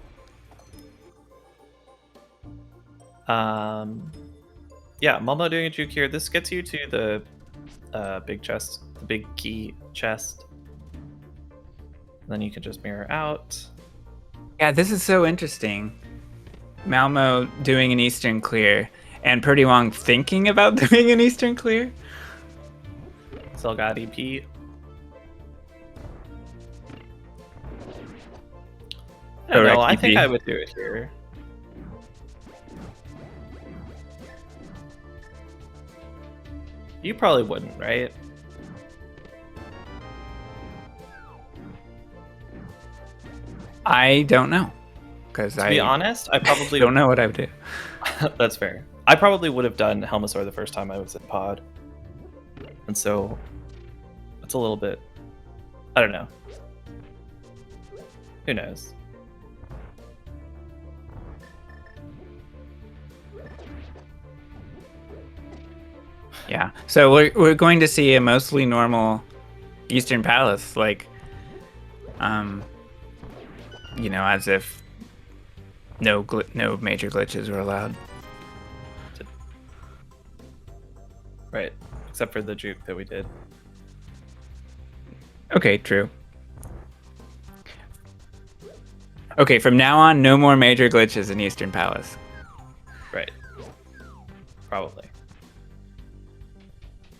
Yeah, Malmo doing a juke here. This gets you to the big chest, the big key chest. And then you can just mirror out. Yeah, this is so interesting. Malmo doing an Eastern clear, and prdwong thinking about doing an Eastern clear. Still got EP. I don't know. I think I would do it here. You probably wouldn't, right? I don't know. Because to be honest, I probably don't know what I would do. That's fair. I probably would have done Helmasaur the first time I was in pod. And so it's a little bit, I don't know. Who knows? Yeah. So we're going to see a mostly normal Eastern Palace, like, you know, as if no major glitches were allowed. Right. Except for the juke that we did. Okay, true. Okay, from now on, no more major glitches in Eastern Palace. Right. Probably.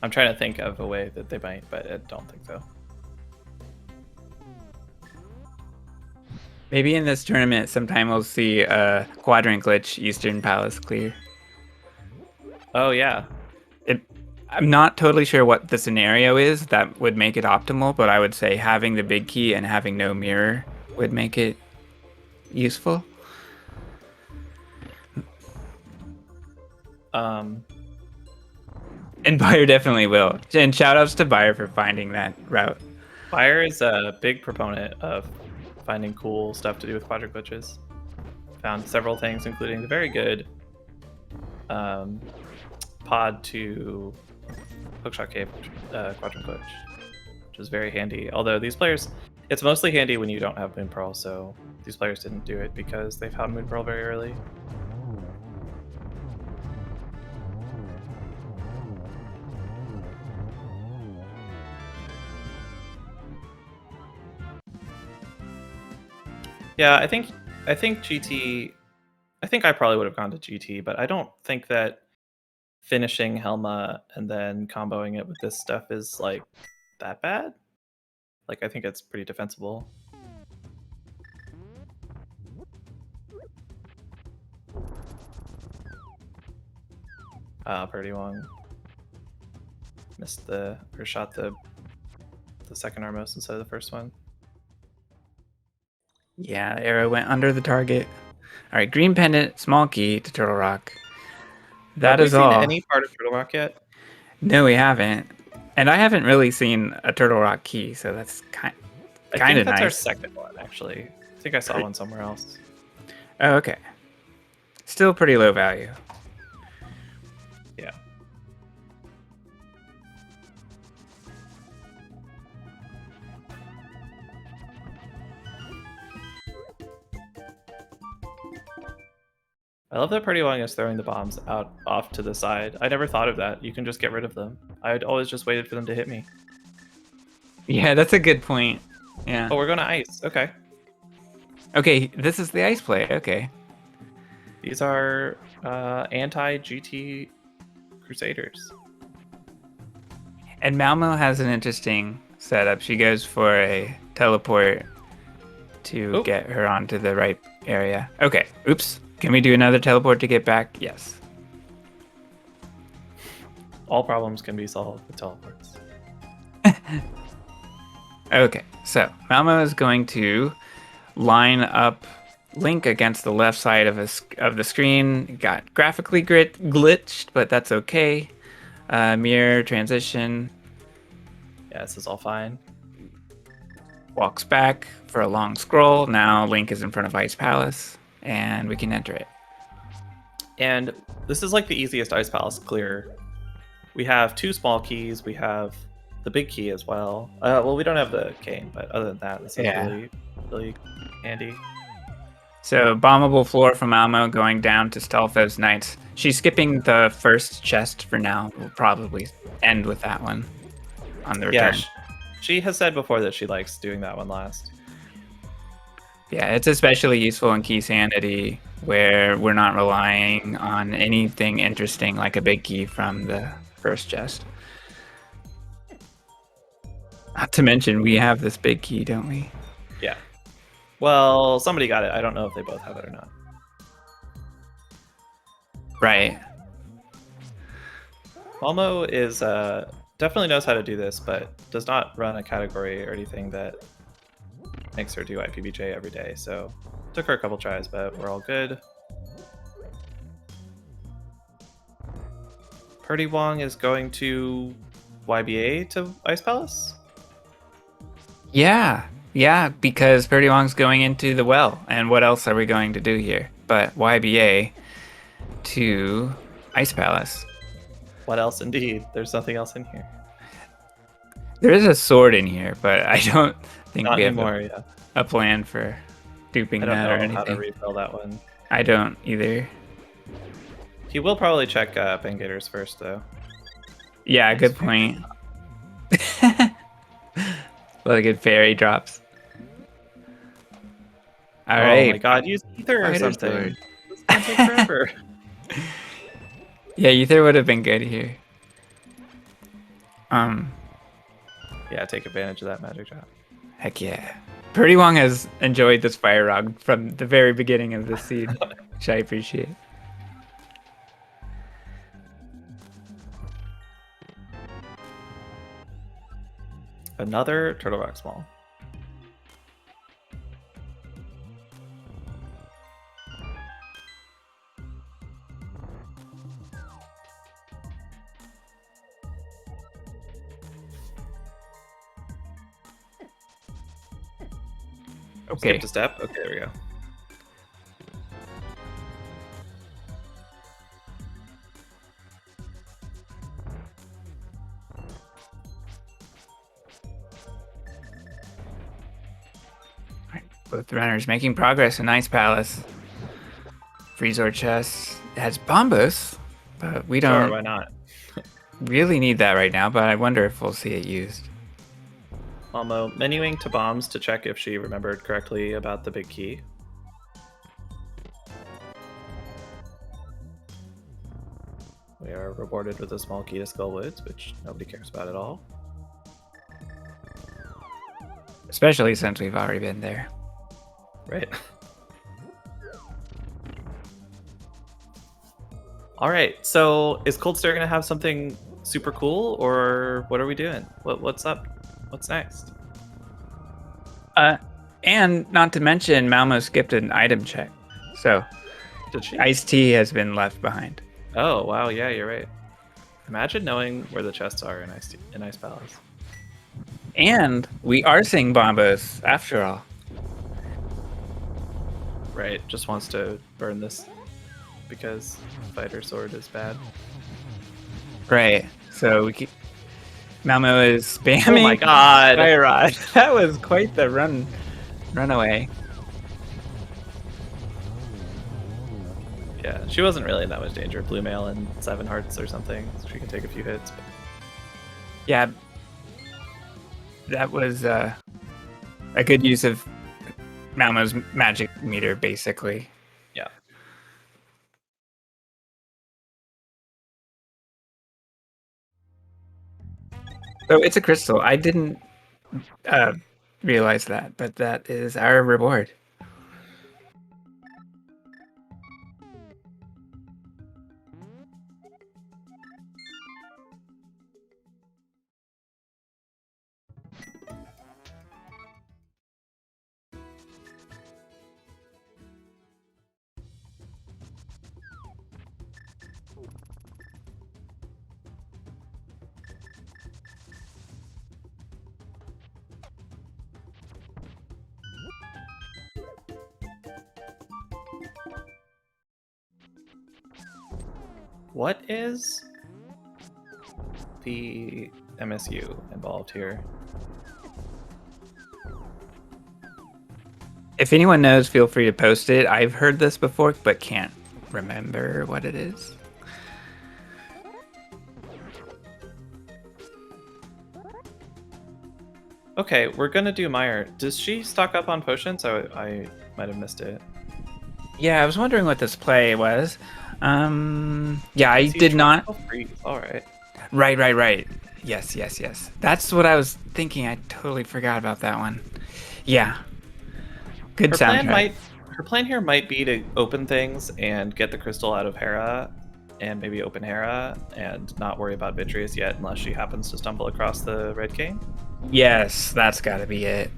I'm trying to think of a way that they might, but I don't think so. Maybe in this tournament, sometime we'll see a quadrant glitch Eastern Palace clear. Oh, yeah. I'm not totally sure what the scenario is that would make it optimal, but I would say having the big key and having no mirror would make it useful. And Bayer definitely will. And shoutouts to Bayer for finding that route. Bayer is a big proponent of finding cool stuff to do with quadrant glitches. Found several things, including the very good pod to Hookshot Cave quadrant glitch, which is very handy. Although these players, it's mostly handy when you don't have Moon Pearl, so these players didn't do it because they found Moon Pearl very early. Yeah, I think GT. I think I probably would have gone to GT, but I don't think that finishing Helma and then comboing it with this stuff is like that bad. Like, I think it's pretty defensible. prdwong missed or shot the second Armos instead of the first one. Yeah, the arrow went under the target. All right, green pendant, small key to Turtle Rock. That is all. Have we seen any part of Turtle Rock yet? No, we haven't. And I haven't really seen a Turtle Rock key, so that's kind of nice. I think that's our second one, actually. I think I saw one somewhere else. Oh, okay. Still pretty low value. Yeah. I love that prdwong is throwing the bombs out off to the side. I never thought of that. You can just get rid of them. I'd always just waited for them to hit me. Yeah, that's a good point. Yeah. Oh, we're going to ice. Okay. Okay, this is the ice play. Okay. These are anti-GT Crusaders. And Malmo has an interesting setup. She goes for a teleport to Oop. get her onto the right area. Okay. Oops. Can we do another teleport to get back? Yes. All problems can be solved with teleports. Okay. So Malmo is going to line up Link against the left side of the screen. It got graphically glitched, but that's okay. Mirror transition. Yeah, this is all fine. Walks back for a long scroll. Now Link is in front of Ice Palace, and we can enter it. And this is like the easiest Ice Palace clear. We have 2 small keys. We have the big key as well. Well, we don't have the cane, but other than that, this is Yeah. really, really handy. So bombable floor from Almo going down to stealth those knights. She's skipping the first chest for now. We'll probably end with that one on the return. Yeah, she has said before that she likes doing that one last. Yeah, it's especially useful in Key Sanity, where we're not relying on anything interesting like a big key from the first chest. Not to mention, we have this big key, don't we? Yeah. Well, somebody got it. I don't know if they both have it or not. Right. Malmo is definitely knows how to do this, but does not run a category or anything that makes her do IPBJ every day. So took her a couple tries, but we're all good. Prdwong is going to YBA to Ice Palace? Yeah, because Purdy Wong's going into the well, and what else are we going to do here? But YBA to Ice Palace. What else indeed? There's nothing else in here. There is a sword in here, but I don't think Not we have anymore, a plan for duping I don't that or know how to anything. refill that one. I don't either. He will probably check Pengators first, though. Yeah, good point. A lot of good fairy drops. All right. Oh my god, use Ether or Fighter something. sword. This is gonna take forever. Yeah, Ether would have been good here. Yeah, take advantage of that magic drop. Heck yeah. Purdy Wong has enjoyed this fire rod from the very beginning of this seed, which I appreciate. Another Turtle Rock Small. Okay. Skipped a step. Okay, there we go. Both runners making progress in Ice Palace. Freezor chest. It has Bombos, but we Sure, don't why not? really need that right now, but I wonder if we'll see it used. Malmo menuing to bombs to check if she remembered correctly about the big key. We are rewarded with a small key to Skullwoods, which nobody cares about at all. Especially since we've already been there. Right. All right. So is Cold Stare gonna have something super cool, or what are we doing? What's up? What's next? And not to mention, Malmo skipped an item check. So Did she? Iced Tea has been left behind. Oh wow, yeah, you're right. Imagine knowing where the chests are in Ice Palace. And we are seeing Bombos after all. Right, just wants to burn this because Fighter Sword is bad. Right. So we keep. Malmo is spamming. Oh my god! Fire Rod. That was quite the runaway. Yeah, she wasn't really in that much danger. Blue mail and 7 hearts or something, so she can take a few hits. But... Yeah. That was a good use of Malmo's magic meter, basically. Yeah. So it's a crystal. I didn't realize that, but that is our reward. What is the MSU involved here? If anyone knows, feel free to post it. I've heard this before, but can't remember what it is. Okay, we're gonna do Meyer. Does she stock up on potions? I might have missed it. Yeah, I was wondering what this play was. Yeah, I See, did not. Freeze. All right. Right. Yes. That's what I was thinking. I totally forgot about that one. Yeah. Good soundtrack. Her plan here might be to open things and get the crystal out of Hera, and maybe open Hera and not worry about Vitreous yet, unless she happens to stumble across the Red King. Yes, that's got to be it.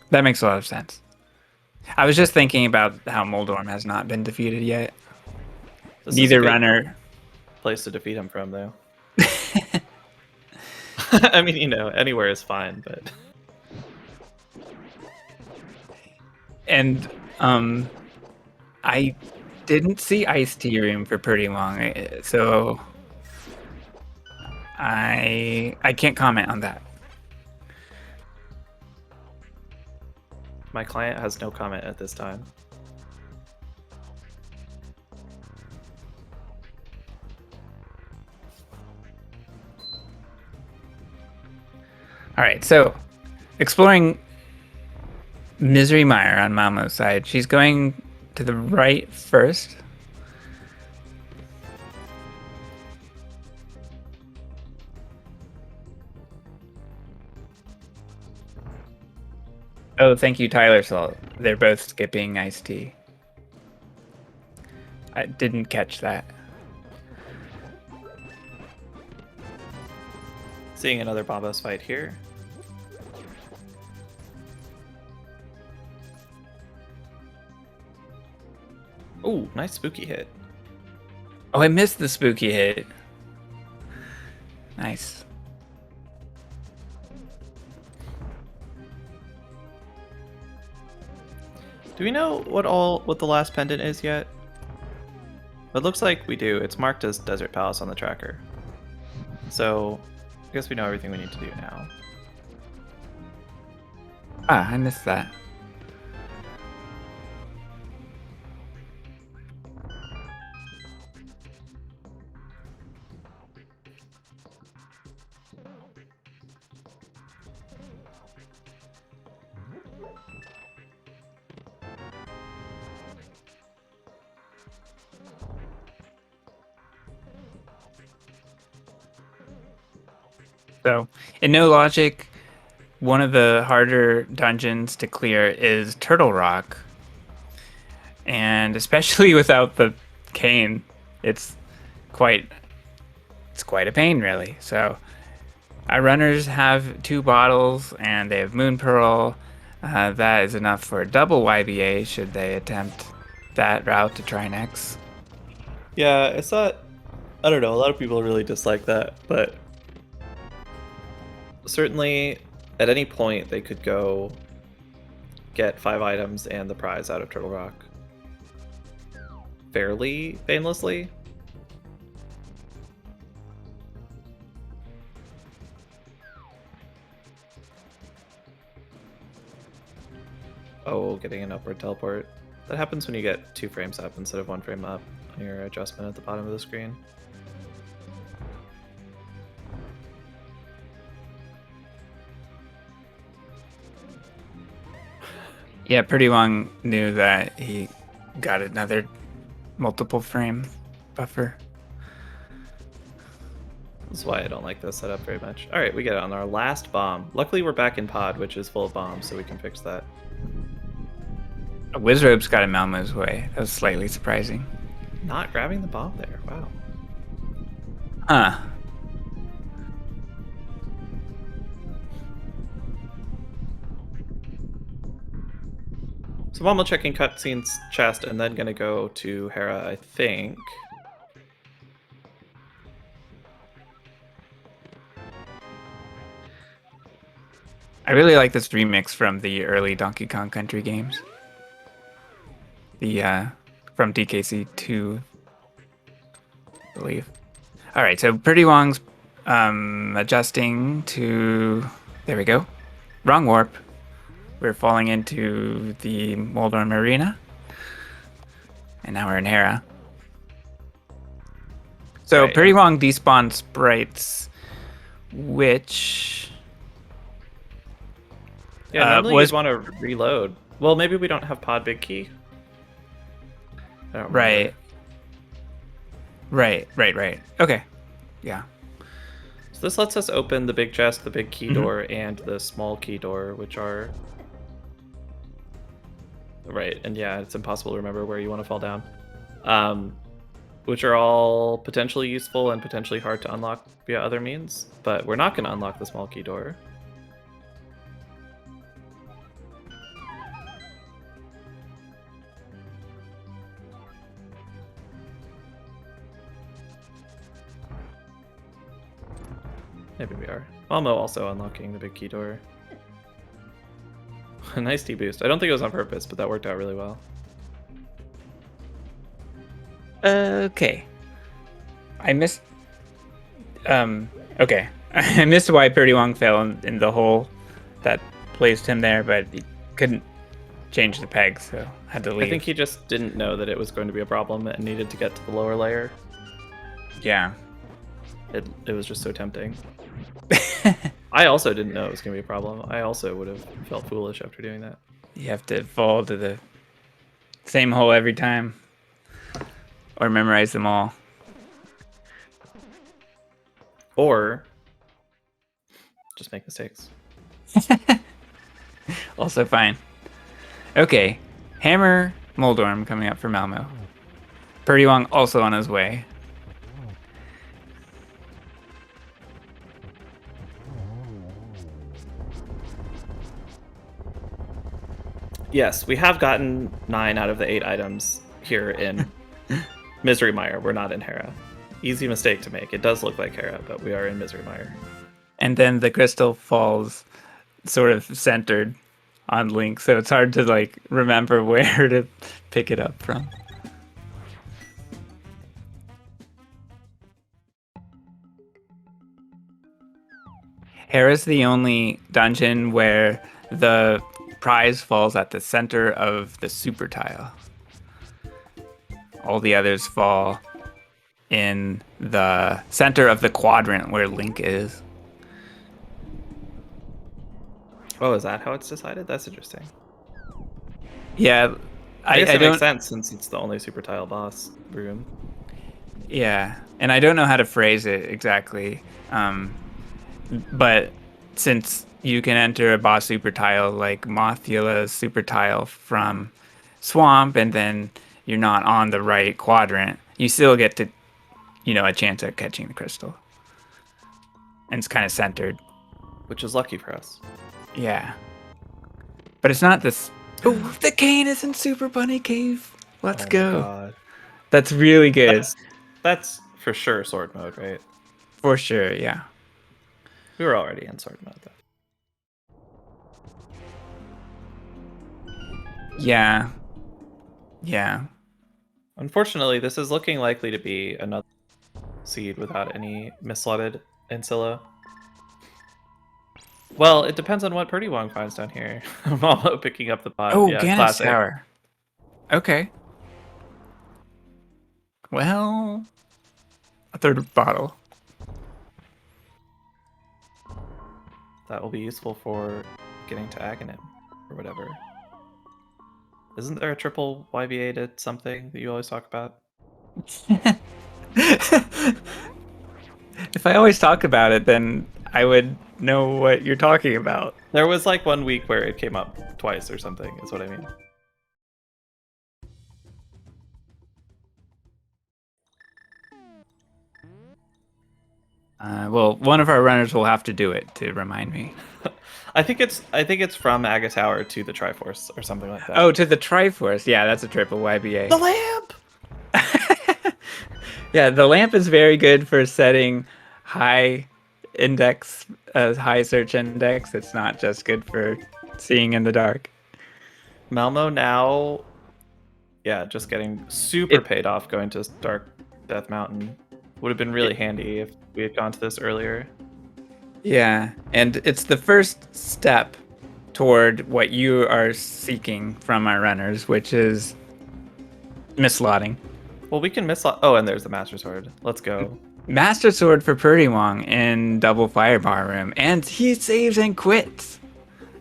That makes a lot of sense. I was just thinking about how Moldorm has not been defeated yet. This Neither is a good runner. place to defeat him from, though. I mean, you know, anywhere is fine, but. And I didn't see Ice Tea Room for pretty long, so I can't comment on that. My client has no comment at this time. All right, so exploring Misery Mire on Malmo's side. She's going to the right first. Oh, thank you, Tyler Salt. They're both skipping Iced Tea. I didn't catch that. Seeing another Bombos fight here. Ooh, nice spooky hit. Oh, I missed the spooky hit. Nice. Do we know what the last pendant is yet? It looks like we do. It's marked as Desert Palace on the tracker. So, I guess we know everything we need to do now. Ah, I missed that. So, in No Logic, one of the harder dungeons to clear is Turtle Rock. And especially without the cane, it's quite a pain, really. So, our runners have 2 bottles and they have Moon Pearl. That is enough for a double YBA should they attempt that route to try next. Yeah, it's not. I don't know. A lot of people really dislike that, but certainly at any point they could go get 5 items and the prize out of Turtle Rock fairly painlessly. Oh, getting an upward teleport. That happens when you get 2 frames up instead of 1 frame up on your adjustment at the bottom of the screen. Yeah, prdwong knew that he got another multiple frame buffer. That's why I don't like this setup very much. All right, we get it on our last bomb. Luckily, we're back in pod, which is full of bombs, so we can fix that. Wizrobe's got a Malmo's way. That was slightly surprising. Not grabbing the bomb there. Wow. Huh. So Malmo checking cutscenes chest and then gonna go to Hera, I think. I really like this remix from the early Donkey Kong Country games. The from DKC 2, I believe. All right, so prdwong's adjusting to. There we go. Wrong warp. We're falling into the Moldorm arena, and now we're in Hera. So Right. prdwong despawned sprites, which Yeah, normally you'd want to reload. Well, maybe we don't have pod big key. I don't remember. Right. Okay. Yeah. So this lets us open the big chest, the big key door, and the small key door, which are... Right, and yeah, it's impossible to remember where you want to fall down. Which are all potentially useful and potentially hard to unlock via other means, but we're not going to unlock the small key door. Maybe we are. Malmo also unlocking the big key door. A nice T-boost. I don't think it was on purpose, but that worked out really well. Okay. I missed. Okay. I missed why prdwong fell in the hole that placed him there, but he couldn't change the peg, so had to leave. I think he just didn't know that it was going to be a problem and needed to get to the lower layer. Yeah. It was just so tempting. I also didn't know it was going to be a problem. I also would have felt foolish after doing that. You have to fall to the same hole every time, or memorize them all. Or just make mistakes. Also fine. Okay. Hammer Moldorm coming up for Malmo. prdwong also on his way. Yes, we have gotten 9 out of the 8 items here in Misery Mire. We're not in Hera. Easy mistake to make. It does look like Hera, but we are in Misery Mire. And then the crystal falls sort of centered on Link, so it's hard to like remember where to pick it up from. Hera's the only dungeon where the prize falls at the center of the super tile. All the others fall in the center of the quadrant where Link is. Oh, is that how it's decided? That's interesting. Yeah, I guess I it don't. makes sense since it's the only super tile boss room. Yeah, and I don't know how to phrase it exactly, but since you can enter a boss super tile like Mothula's super tile from Swamp, and then you're not on the right quadrant, you still get to, a chance at catching the crystal. And it's kind of centered. Which is lucky for us. Yeah. But it's not this. Oh, the cane is in Super Bunny Cave. Let's go. God. That's really good. That's for sure sword mode, right? For sure, yeah. We were already in sword mode, though. Yeah. Yeah. Unfortunately, this is looking likely to be another seed without any misslotted Ancilla. Well, it depends on what prdwong finds down here. I'm all picking up the pod. Oh, Yeah, Ganon classic. Sour. Okay. Well, a third bottle. That will be useful for getting to Aghanim or whatever. Isn't there a triple YBA to something that you always talk about? If I always talk about it, then I would know what you're talking about. There was like 1 week where it came up twice or something, is what I mean. Well, one of our runners will have to do it to remind me. I think it's from Aga Tower to the Triforce or something like that. Oh, to the Triforce. Yeah, that's a triple YBA. The lamp! Yeah, the lamp is very good for setting high index, high search index. It's not just good for seeing in the dark. Malmo now, yeah, just getting super paid off going to Dark Death Mountain. Would have been really handy if we had gone to this earlier. Yeah, and it's the first step toward what you are seeking from our runners, which is mislotting. Well, we can mislot. Oh, and there's the Master Sword. Let's go. Master Sword for prdwong in double firebar room, and he saves and quits.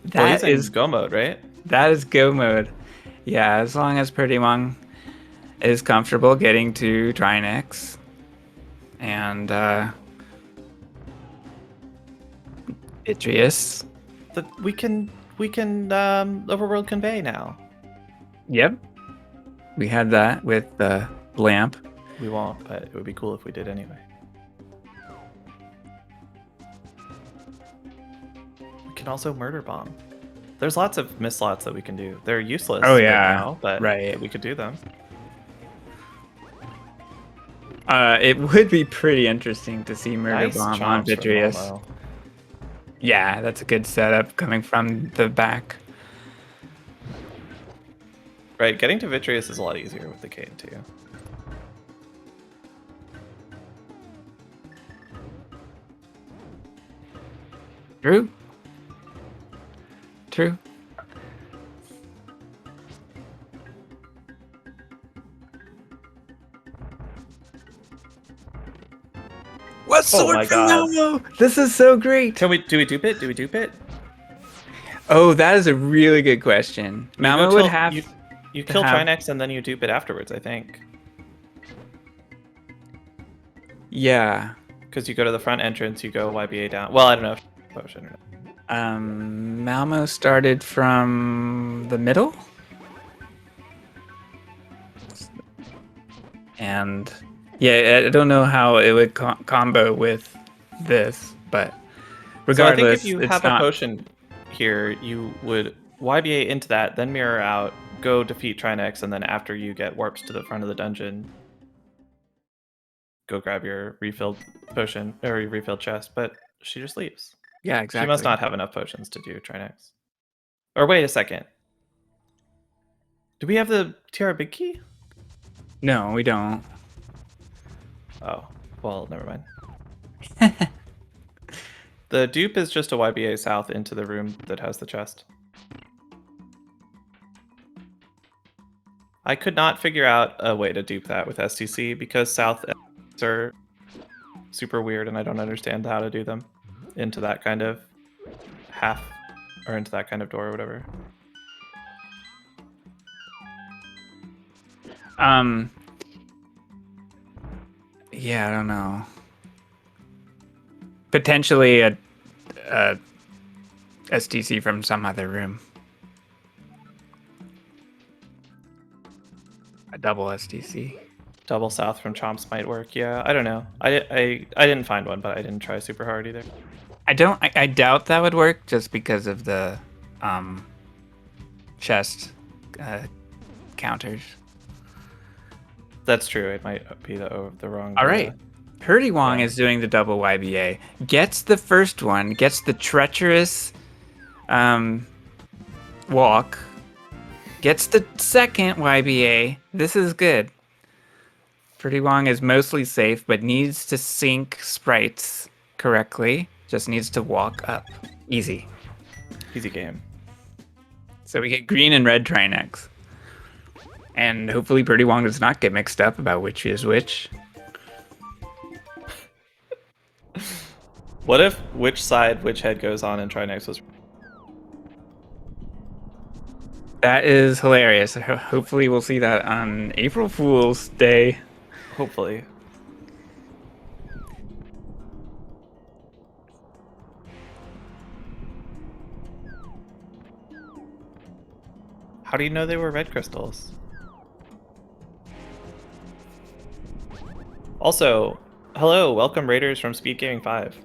That is go mode, right? That is go mode. Yeah, as long as prdwong is comfortable getting to Trinex. And Idrius. We can Overworld convey now. Yep. We had that with the lamp. We won't, but it would be cool if we did anyway. We can also murder bomb. There's lots of mislots that we can do. They're useless right now, but right. We could do them. It would be pretty interesting to see murder bomb on Vidrius. Yeah, that's a good setup coming from the back. Right, getting to Vitreous is a lot easier with the Cade too. True. True. What sword for Malmo? This is so great. Do we dupe it? Do we dupe it? Oh, that is a really good question. Malmo would have. You kill Trinex and then you dupe it afterwards, I think. Yeah. Because you go to the front entrance, you go YBA down. Well, I don't know if potion or not. Malmo started from the middle. And yeah, I don't know how it would combo with this, but regardless, so I think if you have a potion here, you would YBA into that, then mirror out, go defeat Trinex, and then after you get warped to the front of the dungeon, go grab your refilled potion or your refilled chest. But she just leaves. Yeah, exactly. She must not have enough potions to do Trinex. Or wait a second. Do we have the TR big key? No, we don't. Oh, well, never mind. The dupe is just a YBA south into the room that has the chest. I could not figure out a way to dupe that with STC because south are super weird and I don't understand how to do them into that kind of half or into that kind of door or whatever. Yeah, I don't know. Potentially a STC from some other room. A double STC. Double south from Chomps might work. Yeah, I don't know. I didn't find one, but I didn't try super hard either. I doubt that would work just because of the chest counters. That's true. It might be the wrong. All right. prdwong is doing the double YBA. Gets the first one. Gets the treacherous walk. Gets the second YBA. This is good. prdwong is mostly safe, but needs to sync sprites correctly. Just needs to walk up. Easy. Easy game. So we get green and red Trinex. And hopefully prdwong does not get mixed up about which is which. What if which side which head goes on and Trinex was... That is hilarious. Hopefully we'll see that on April Fool's Day. Hopefully. How do you know they were red crystals? Also, hello, welcome raiders from SpeedGaming 5.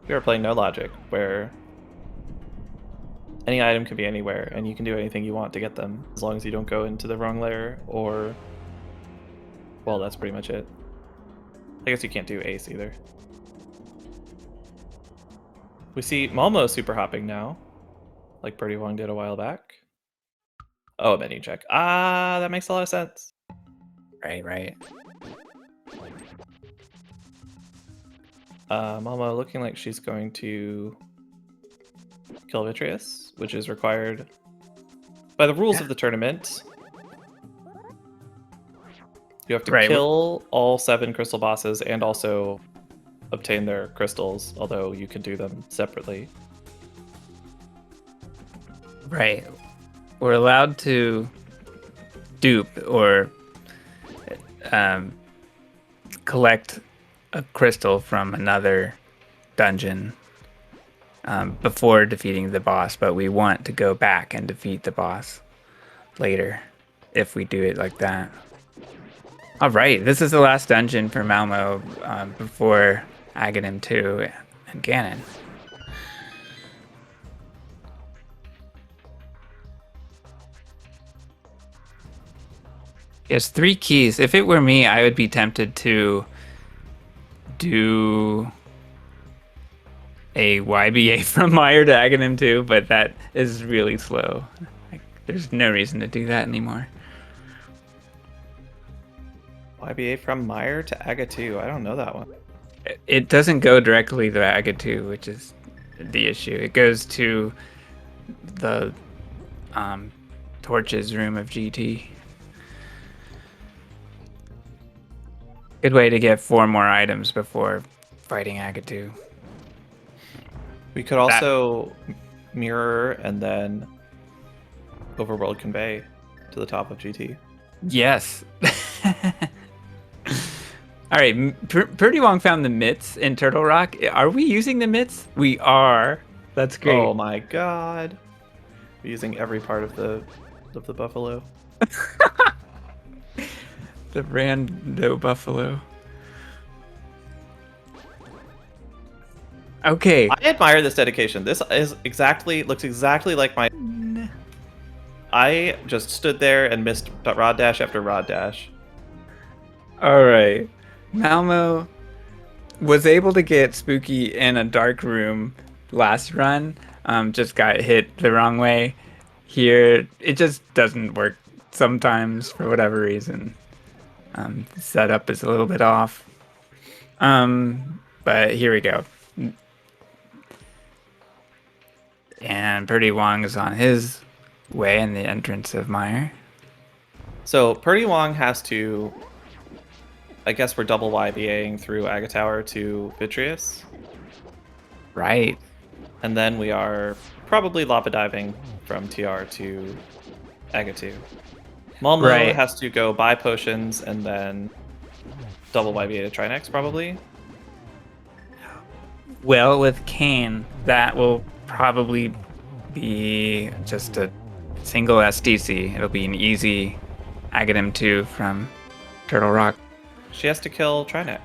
We are playing No Logic, where any item can be anywhere, and you can do anything you want to get them, as long as you don't go into the wrong layer, or... Well, that's pretty much it. I guess you can't do ace either. We see Malmo super hopping now, like prdwong did a while back. Oh, a menu check. Ah, that makes a lot of sense. Right. Malmo looking like she's going to kill Vitreous, which is required by the rules of the tournament. You have to kill all 7 crystal bosses and also obtain their crystals, although you can do them separately. Right. We're allowed to dupe or collect a crystal from another dungeon before defeating the boss, but we want to go back and defeat the boss later if we do it like that. All right, this is the last dungeon for Malmo before Aghanim 2 and Ganon. He has 3 keys. If it were me, I would be tempted to do a YBA from Meyer to Aghanim 2, but that is really slow. There's no reason to do that anymore. YBA from Meyer to Aga 2. I don't know that one. It doesn't go directly to Aga 2, which is the issue. It goes to the Torches room of GT. Good way to get 4 more items before fighting Aga 2. We could also mirror and then Overworld convey to the top of GT. Yes. All right, prdwong found the mitts in Turtle Rock. Are we using the mitts? We are. That's great. Oh my god. We're using every part of the buffalo. The rando buffalo. Okay. I admire this dedication. This looks exactly like my... I just stood there and missed rod dash after rod dash. All right. Malmo was able to get Spooky in a dark room last run. Just got hit the wrong way. Here, it just doesn't work sometimes for whatever reason. The setup is a little bit off. But here we go. And prdwong is on his way in the entrance of Meyer. So prdwong has to... I guess we're double YBAing through Aga Tower to Vitreous. Right. And then we are probably lava diving from TR to Aga 2. Malmo has to go buy potions and then double YBA to Trinex, probably. Well, with Kane, that will probably be just a single SDC. It'll be an easy Aghanim 2 from Turtle Rock. She has to kill Trinex.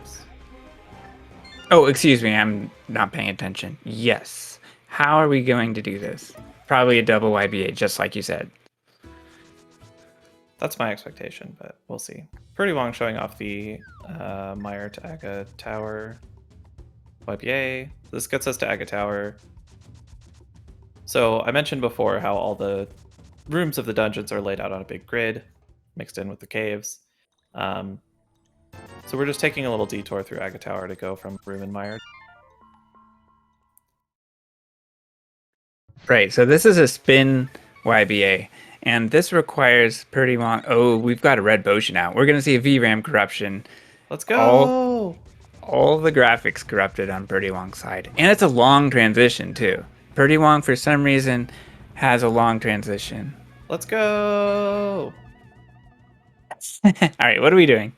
Oh, excuse me, I'm not paying attention. Yes. How are we going to do this? Probably a double YBA, just like you said. That's my expectation, but we'll see. prdwong showing off the Meyer to Aga Tower YBA. This gets us to Aga Tower. So I mentioned before how all the rooms of the dungeons are laid out on a big grid, mixed in with the caves. So we're just taking a little detour through Aga Tower to go from room in Meyer. Right, so this is a spin YBA, and this requires prdwong. Oh, we've got a red potion out. We're going to see a VRAM corruption. Let's go! All the graphics corrupted on prdwong's side. And it's a long transition, too. prdwong, for some reason, has a long transition. Let's go! All right, what are we doing?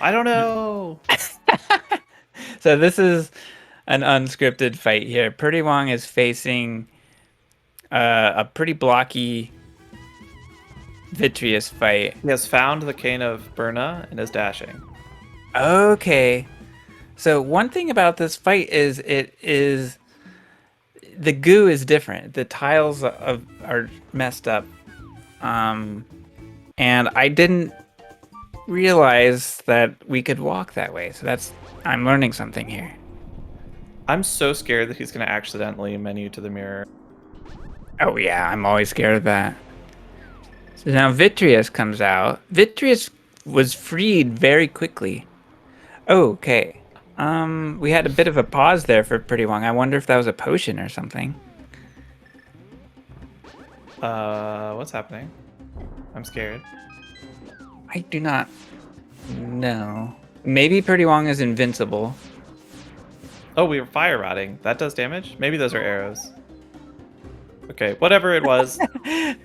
I don't know. So this is an unscripted fight here. prdwong is facing a pretty blocky Vitreous fight. He has found the Cane of Burna and is dashing. Okay. So one thing about this fight is the goo is different. The tiles are messed up. And I didn't realize that we could walk that way. So I'm learning something here. I'm so scared that he's going to accidentally menu to the mirror. Oh yeah, I'm always scared of that. So now Vitreous comes out. Vitreous was freed very quickly. Okay. We had a bit of a pause there for pretty long. I wonder if that was a potion or something. What's happening? I'm scared. I do not know. Maybe Pretty Wong is invincible. Oh, we were fire rotting. That does damage? Maybe those are arrows. Okay, whatever it was,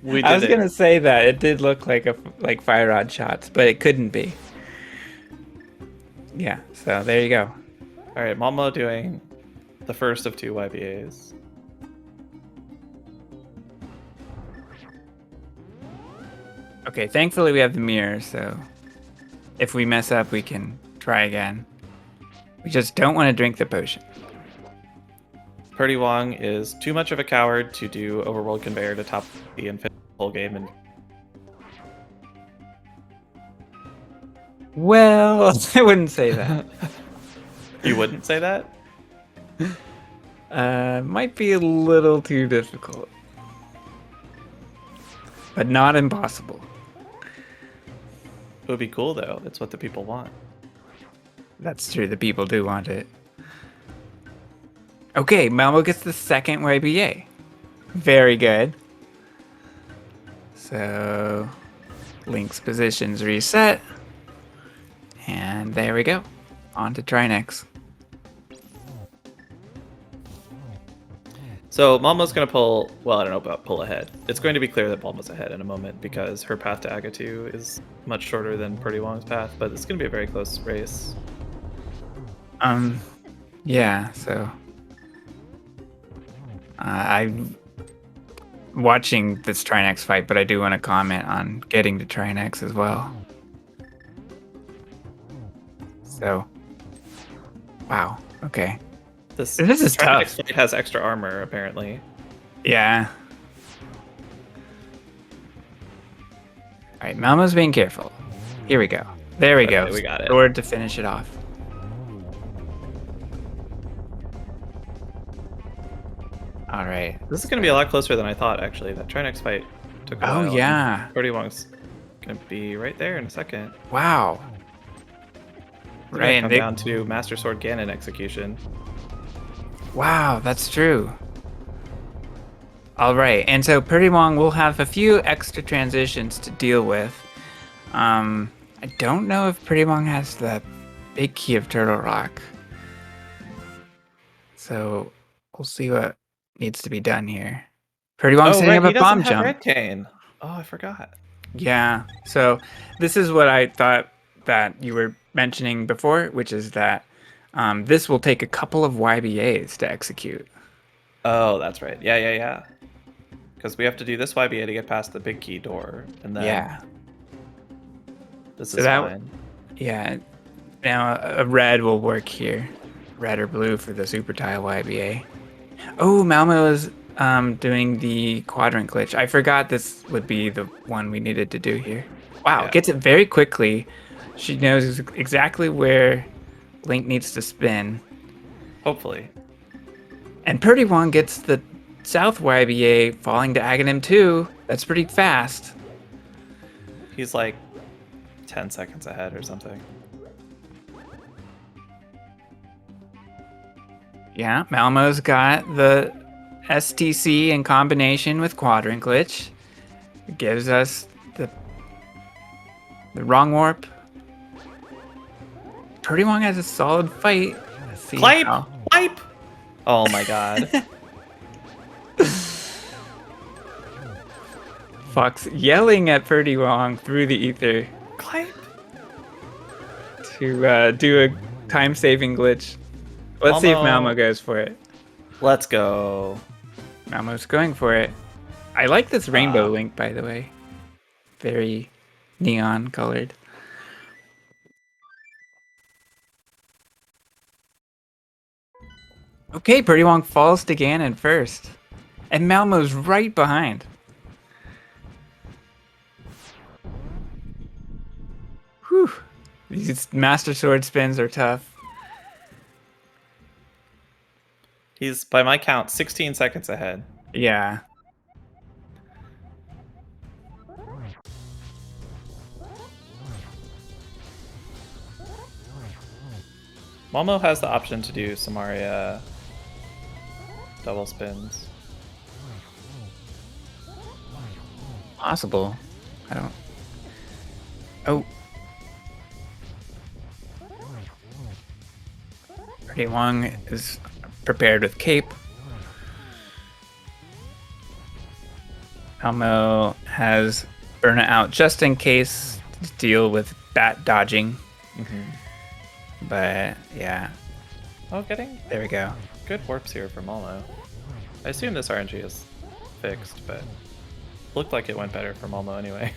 we did I was gonna say that it did look like fire rod shots, but it couldn't be. Yeah, so there you go. All right, Malmo doing the first of 2 YBAs. Okay, thankfully we have the mirror, so if we mess up, we can try again. We just don't want to drink the potion. prdwong is too much of a coward to do Overworld Conveyor to top the infinite whole game. And well, I wouldn't say that. you wouldn't say that? Might be a little too difficult. But not impossible. It would be cool, though. It's what the people want. That's true, the people do want it. Okay, Malmo gets the second YBA. Very good. So, Link's positions reset. And there we go. On to Trinex. So Malmo's going to pull, well, I don't know about pull ahead. It's going to be clear that Malmo's ahead in a moment because her path to Agatu is much shorter than prdwong's path, but it's going to be a very close race. Yeah, so I'm watching this Trinex fight, but I do want to comment on getting to Trinex as well. So, wow, okay. This is tough. Fight has extra armor, apparently. Yeah. All right, Malmo's being careful. Here we go. There we go. We got it. Sword to finish it off. All right. This is going to be a lot closer than I thought, actually. That Trinex fight took a while. Oh, yeah. prdwong's going to be right there in a second. Wow. It's Right. Come down to Master Sword Ganon execution. Wow, that's true. All right, and so prdwong will have a few extra transitions to deal with. I don't know if prdwong has the big key of Turtle Rock. So we'll see what needs to be done here. prdwong's setting up a bomb jump. Red Cane. Oh, I forgot. Yeah, so this is what I thought that you were mentioning before, which is that this will take a couple of YBAs to execute. Oh, that's right. Yeah. Because we have to do this YBA to get past the big key door, and then this is fine. Yeah. Now a red will work here, red or blue for the super tile YBA. Oh, Malmo is doing the quadrant glitch. I forgot this would be the one we needed to do here. Wow, Yeah. gets it very quickly. She knows exactly where Link needs to spin. Hopefully. And prdwong gets the south YBA falling to Aghanim too. That's pretty fast. He's like 10 seconds ahead or something. Yeah, Malmo's got the STC in combination with quadrant glitch. It gives us the wrong warp. prdwong has a solid fight. Let's see Clipe! how- Clipe! Oh my god. Fox yelling at prdwong through the ether Clipe! to do a time-saving glitch. Let's see if Malmo. Malmo goes for it. Let's go. Malmo's going for it. I like this rainbow link, by the way. Very neon colored. Okay, prdwong falls to Ganon first. And Malmo's right behind. Whew. These Master Sword spins are tough. He's, by my count, 16 seconds ahead. Yeah. Malmo has the option to do Samaria double spins. Possible. I don't... Oh. prdwong is prepared with cape. Malmo has Burn It Out just in case to deal with bat dodging. But yeah. Oh, There we go. good warps here for Malmo. I assume this RNG is fixed, but looked like it went better for Malmo anyway.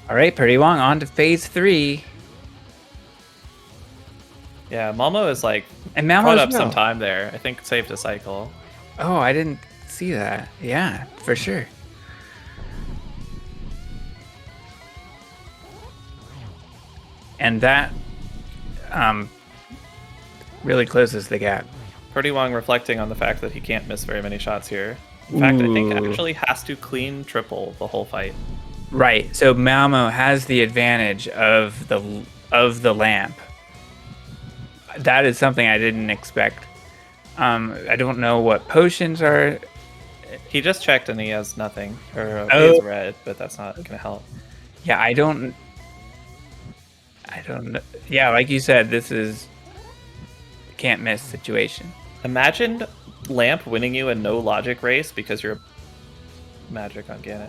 All right, prdwong on to phase 3. Yeah, Malmo is like And caught Malmo's up some time there. I think saved a cycle. Oh, I didn't see that. Yeah, for sure. And that really closes the gap. prdwong reflecting on the fact that he can't miss very many shots here. In fact, I think actually has to clean triple the whole fight. Right. So Malmo has the advantage of the lamp. That is something I didn't expect. I don't know what potions are. He just checked and he has nothing, or he has red, but that's not gonna help. Yeah, I don't know. Yeah, like you said, this is can't miss situation. Imagine Lamp winning you a no logic race because you're magic on Ganon.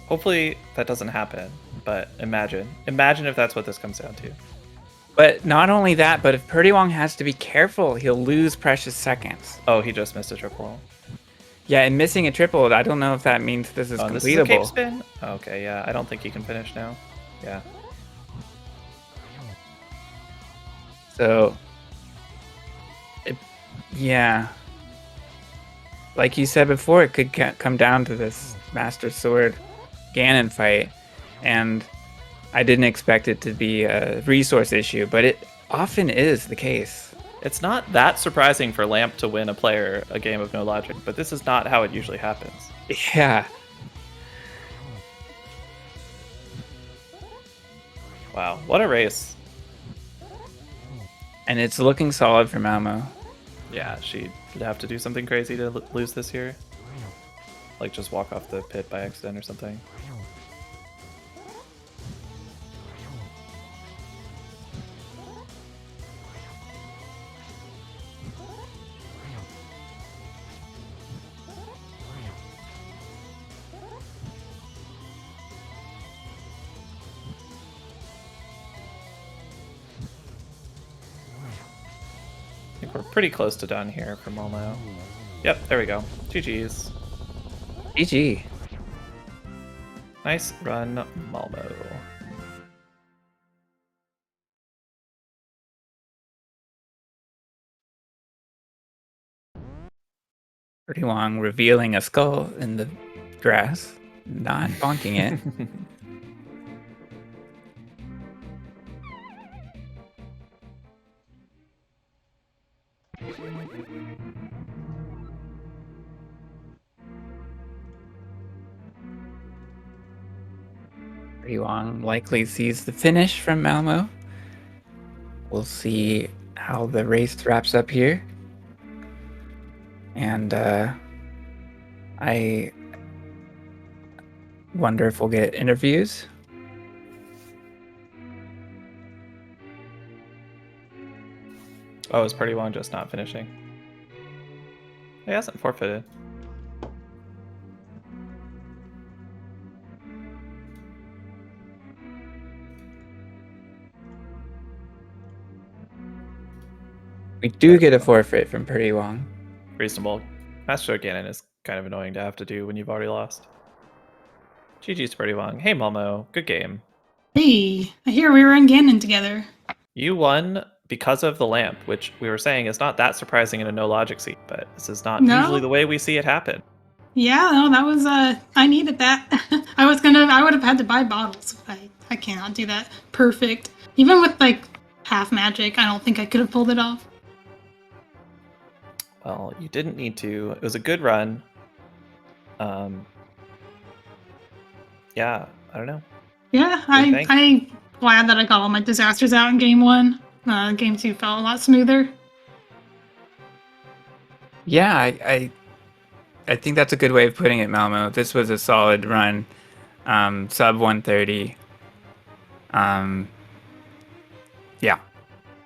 Hopefully that doesn't happen, but imagine if that's what this comes down to. But not only that, but if prdwong has to be careful, he'll lose precious seconds. Oh, he just missed a triple. Yeah, and missing a triple, I don't know if that means this is completable. This is a cape spin? Okay, yeah, I don't think he can finish now. Yeah. So, yeah. Like you said before, it could come down to this Master Sword Ganon fight, and I didn't expect it to be a resource issue, but it often is the case. It's not that surprising for Lamp to win a game of no logic, but this is not how it usually happens. Yeah. Wow, what a race. And it's looking solid for Malmo. Yeah, she'd have to do something crazy to lose this here. Like just walk off the pit by accident or something. I think we're pretty close to done here for Malmo. Yep, there we go. GG's. GG. Nice run, Malmo. prdwong revealing a skull in the grass, not bonking it. prdwong likely sees the finish from Malmo. We'll see how the race wraps up here. And I wonder if we'll get interviews. Oh, is prdwong just not finishing? He hasn't forfeited. We do get a forfeit from prdwong. Reasonable. Master Ganon is kind of annoying to have to do when you've already lost. GG's prdwong. Hey Malmo, good game. Hey, I hear we were in Ganon together. You won because of the lamp, which we were saying is not that surprising in a no logic seed, but this is not usually the way we see it happen. Yeah, no, that was I needed that. I would have had to buy bottles. I cannot do that perfect. Even with like half magic, I don't think I could have pulled it off. Well, you didn't need to. It was a good run. Yeah, I don't know. Yeah, I'm glad that I got all my disasters out in game 1. Game 2 felt a lot smoother. Yeah, I think that's a good way of putting it, Malmo. This was a solid run, sub 130. Yeah.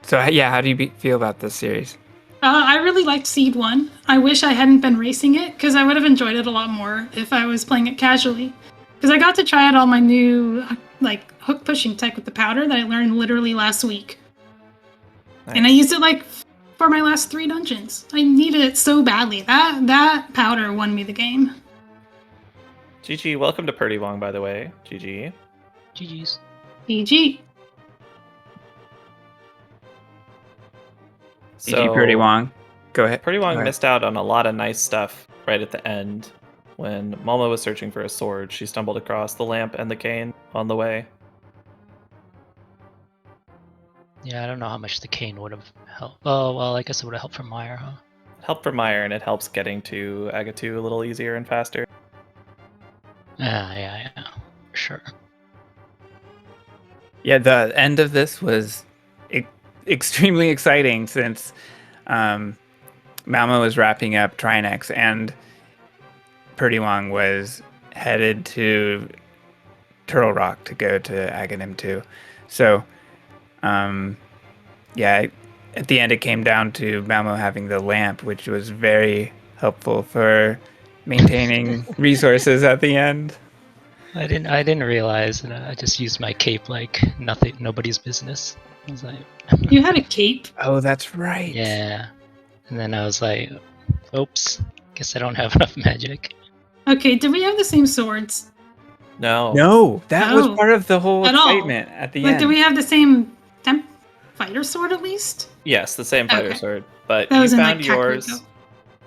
So yeah, how do you feel about this series? I really liked Seed 1. I wish I hadn't been racing it, because I would have enjoyed it a lot more if I was playing it casually. Because I got to try out all my new like hook pushing tech with the powder that I learned literally last week. Nice. And I used it like for my last 3 dungeons. I needed it so badly. That powder won me the game. GG, welcome to prdwong, by the way. GG. GG's. GG. So, GG prdwong. Go ahead. prdwong missed out on a lot of nice stuff right at the end. When Malmo was searching for a sword, she stumbled across the lamp and the cane on the way. Yeah, I don't know how much the cane would have helped. Oh, well, I guess it would have helped for Meyer, huh? It helped for Meyer, and it helps getting to Agatu a little easier and faster. Yeah, for sure. Yeah, the end of this was extremely exciting since Malmo was wrapping up Trinex and prdwong was headed to Turtle Rock to go to Aghanim 2. So, yeah, at the end it came down to Malmo having the lamp, which was very helpful for maintaining resources at the end. I didn't realize, and I just used my cape like nobody's business. I was like, you had a cape? Oh, that's right. Yeah, and then I was like, oops, guess I don't have enough magic. Okay, did we have the same swords? No, that was part of the whole excitement at the end. Like, do we have the same fighter sword at least? Yes, the same fighter sword. But that you found like yours. Kakariko.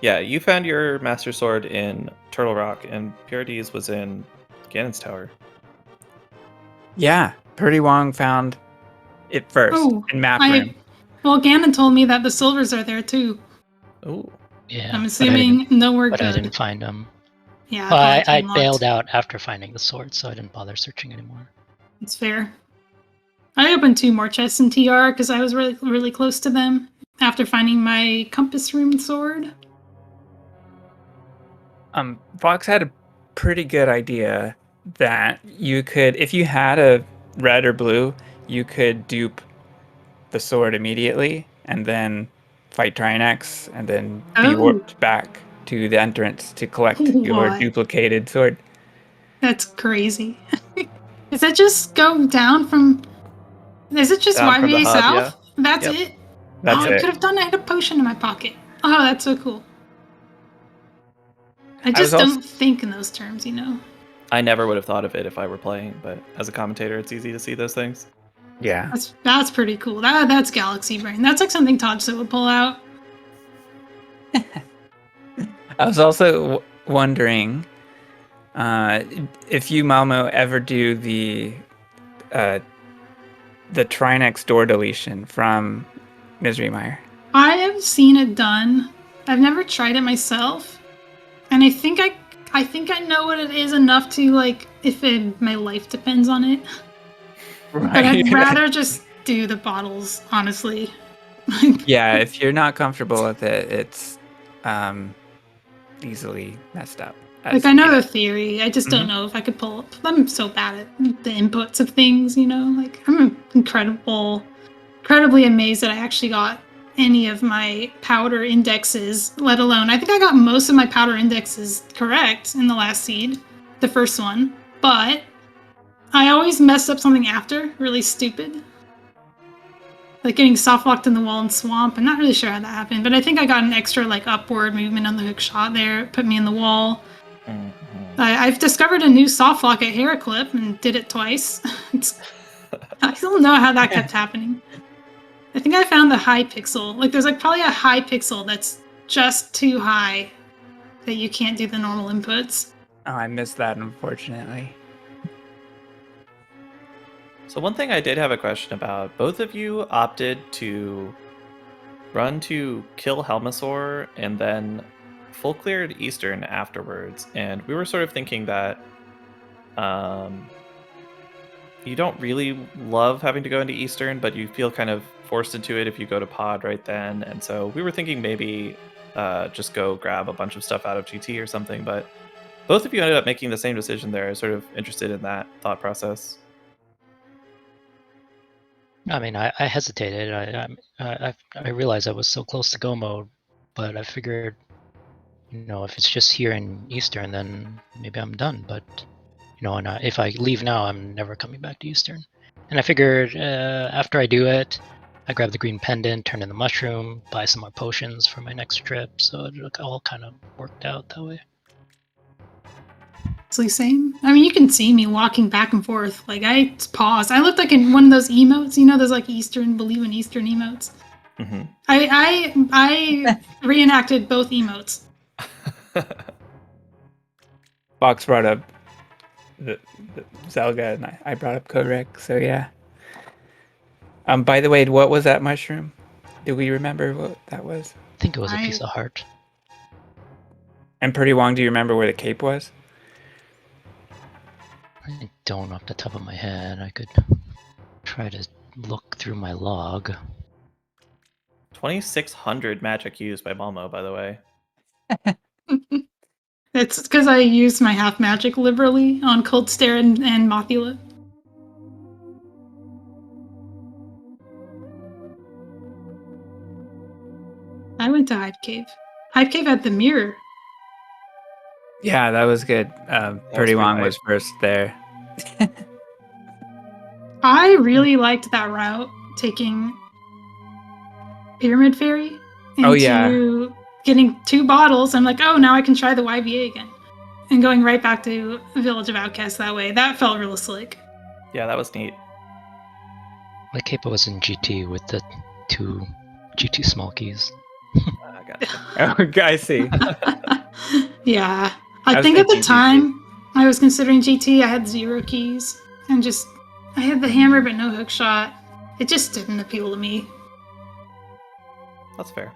Yeah, you found your master sword in Turtle Rock, and PRD's was in Ganon's Tower. Yeah, prdwong found it first in map room. Well, Ganon told me that the silvers are there too. Oh. Yeah. I'm assuming nowhere good. But I didn't find them. Yeah. Well, I bailed out after finding the sword, so I didn't bother searching anymore. It's fair. I opened 2 more chests in TR because I was really close to them after finding my compass room sword. Fox had a pretty good idea that you could, if you had a red or blue, you could dupe the sword immediately and then fight Trinex and then be warped back to the entrance to collect your duplicated sword. That's crazy. Does that just go down from... Is it just YVA South? Yeah. That's it? That's it. I could have done... I had a potion in my pocket. Oh, that's so cool. I just don't think in those terms, you know? I never would have thought of it if I were playing, but as a commentator, it's easy to see those things. Yeah. That's pretty cool. That's Galaxy Brain. That's like something Todso would pull out. I was also wondering if you, Malmo, ever do the Trinex door deletion from Misery Mire. I have seen it done. I've never tried it myself, and I think I know what it is enough to, like, if my life depends on it. Right. But I'd rather just do the bottles, honestly. Yeah, if you're not comfortable with it, it's easily messed up. Like, I know the theory, I just don't know if I could pull up. I'm so bad at the inputs of things, you know? Like, I'm incredibly amazed that I actually got any of my powder indexes, let alone... I think I got most of my powder indexes correct in the last seed, the first one, but I always messed up something after, really stupid. like getting soft locked in the wall and swamp. I'm not really sure how that happened, but I think I got an extra like upward movement on the hook shot there. It put me in the wall. I've discovered a new soft lock at Heraclip and did it twice. I don't know how that kept happening. I think I found the high pixel. Like there's like probably a high pixel that's just too high that you can't do the normal inputs. Oh, I missed that, unfortunately. So one thing I did have a question about, both of you opted to run to kill Helmasaur and then full cleared Eastern afterwards, and we were sort of thinking that you don't really love having to go into Eastern, but you feel kind of forced into it if you go to Pod right then, and so we were thinking maybe just go grab a bunch of stuff out of GT or something, but both of you ended up making the same decision there. I was sort of interested in that thought process. I mean, I hesitated. I realized I was so close to go mode, but I figured, you know, if it's just here in Eastern, then maybe I'm done. But you know, and if I leave now, I'm never coming back to Eastern. And I figured after I do it, I grab the green pendant, turn in the mushroom, buy some more potions for my next trip. So it all kind of worked out that way. Same. I mean, you can see me walking back and forth. Like I paused. I looked like in one of those emotes. You know, those like Eastern, believe in Eastern emotes. Mm-hmm. I reenacted both emotes. Fox brought up the Zelga, and I brought up Korek, so yeah. By the way, what was that mushroom? Do we remember what that was? I think it was a piece of heart. And prdwong, do you remember where the cape was? I don't off the top of my head. I could try to look through my log. 2,600 magic used by Malmo, by the way. It's because I used my half magic liberally on Cold Stare and Mothula. I went to Hive Cave. Hive Cave had the mirror. Yeah, that was good. prdwong was first there. I really liked that route, taking Pyramid Fairy into getting 2 bottles. I'm like, oh, now I can try the YVA again. And going right back to Village of Outcasts that way. That felt real slick. Yeah, that was neat. My cape was in GT with the 2 GT small keys. Gotcha. Oh, I see. Yeah. I think at the time I was considering GT, I had 0 keys. And I had the hammer but no hook shot. It just didn't appeal to me. That's fair.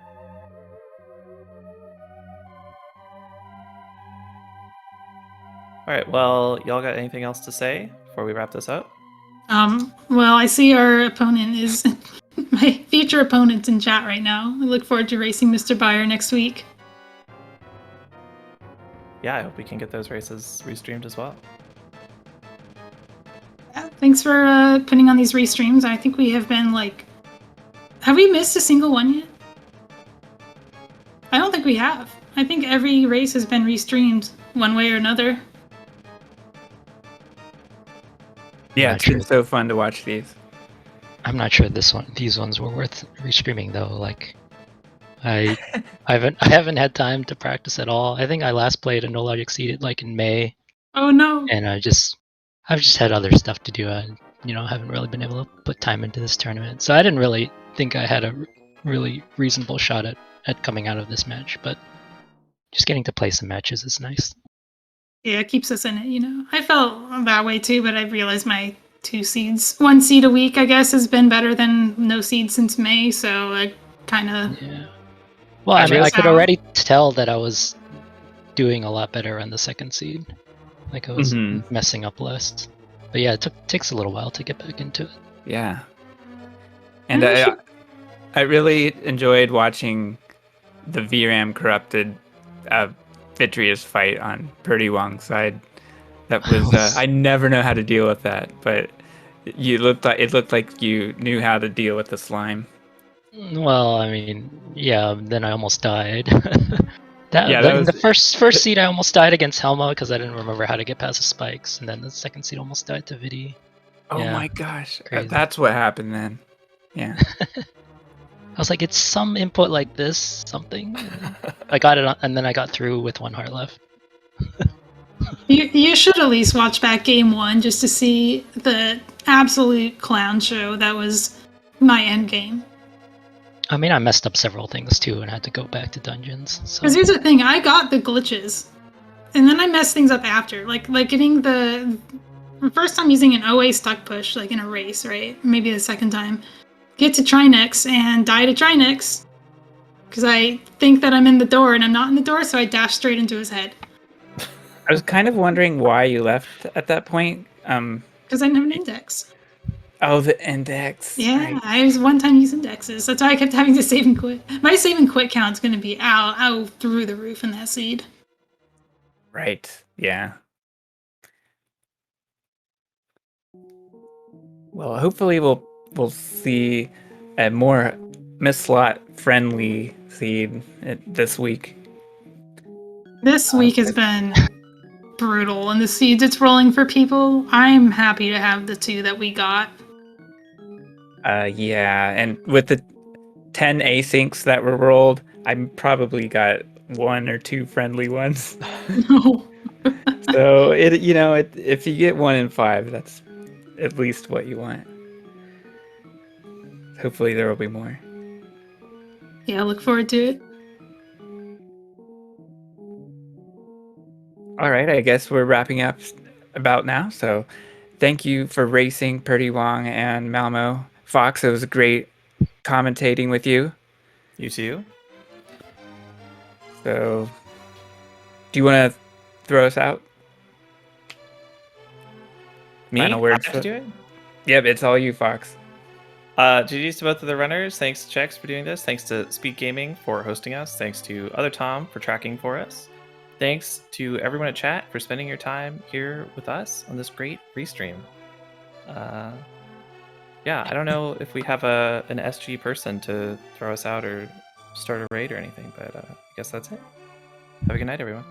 All right, well, y'all got anything else to say before we wrap this up? Well, I see our opponent is my future opponent's in chat right now. I look forward to racing Mr. Buyer next week. Yeah, I hope we can get those races restreamed as well. Yeah, thanks for putting on these restreams. I think we have been have we missed a single one yet? I don't think we have. I think every race has been restreamed one way or another. Yeah, it's been so fun to watch these. I'm not sure these ones were worth restreaming though. Like, I haven't had time to practice at all. I think I last played a No Logic Seeded like in May. Oh no! And I've just had other stuff to do. I haven't really been able to put time into this tournament. So I didn't really think I had a really reasonable shot at coming out of this match. But just getting to play some matches is nice. Yeah, it keeps us in it, I felt that way too, but I realized my 2 seeds, 1 seed a week, I guess, has been better than no seed since May, so I kind of... Yeah. Well, I mean, I could already tell that I was doing a lot better on the 2nd seed. Like, I was messing up less. But yeah, it takes a little while to get back into it. Yeah. And I really enjoyed watching the VRAM corrupted Vitreous fight on prdwong's side. That was I never know how to deal with that, but it looked like you knew how to deal with the slime. Well, I mean, yeah, then I almost died. Was the first seed I almost died against Helma because I didn't remember how to get past the spikes, and then the 2nd seed almost died to Vidi. Oh my gosh, that's what happened then. Yeah. I was like, it's some input like this, something. I got it, and then I got through with 1 heart left. You should at least watch back game 1 just to see the absolute clown show that was my end game. I mean, I messed up several things too, and had to go back to dungeons. So Because here's the thing, I got the glitches, and then I messed things up after. Like getting the first time using an OA stuck push, like in a race, right? Maybe the second time. Get to Trinex and die to Trinex. Because I think that I'm in the door and I'm not in the door, so I dash straight into his head. I was kind of wondering why you left at that point. Because I didn't have an index. Oh, the index. Yeah, Right. I was one time use indexes. That's why I kept having to save and quit. My save and quit count's going to be out through the roof in that seed. Right. Yeah. Well, hopefully we'll see a more Miss Slot friendly seed this week. This week has been brutal, and the seeds it's rolling for people. I'm happy to have the 2 that we got. Yeah, and with the 10 asyncs that were rolled, I probably got 1 or 2 friendly ones. No. So if you get 1 in 5, that's at least what you want. Hopefully there will be more. Yeah, look forward to it. All right, I guess we're wrapping up about now. So thank you for racing, prdwong and Malmo. Fox, it was great commentating with you. You too. So do you want to throw us out? Me? Final I words. have to do it? Yep, it's all you, Fox. GG's to both of the runners. Thanks to Chex for doing this. Thanks to SpeedGaming for hosting us. Thanks to Other Tom for tracking for us. Thanks to everyone at chat for spending your time here with us on this great restream. Yeah, I don't know if we have an SG person to throw us out or start a raid or anything, but I guess that's it. Have a good night, everyone.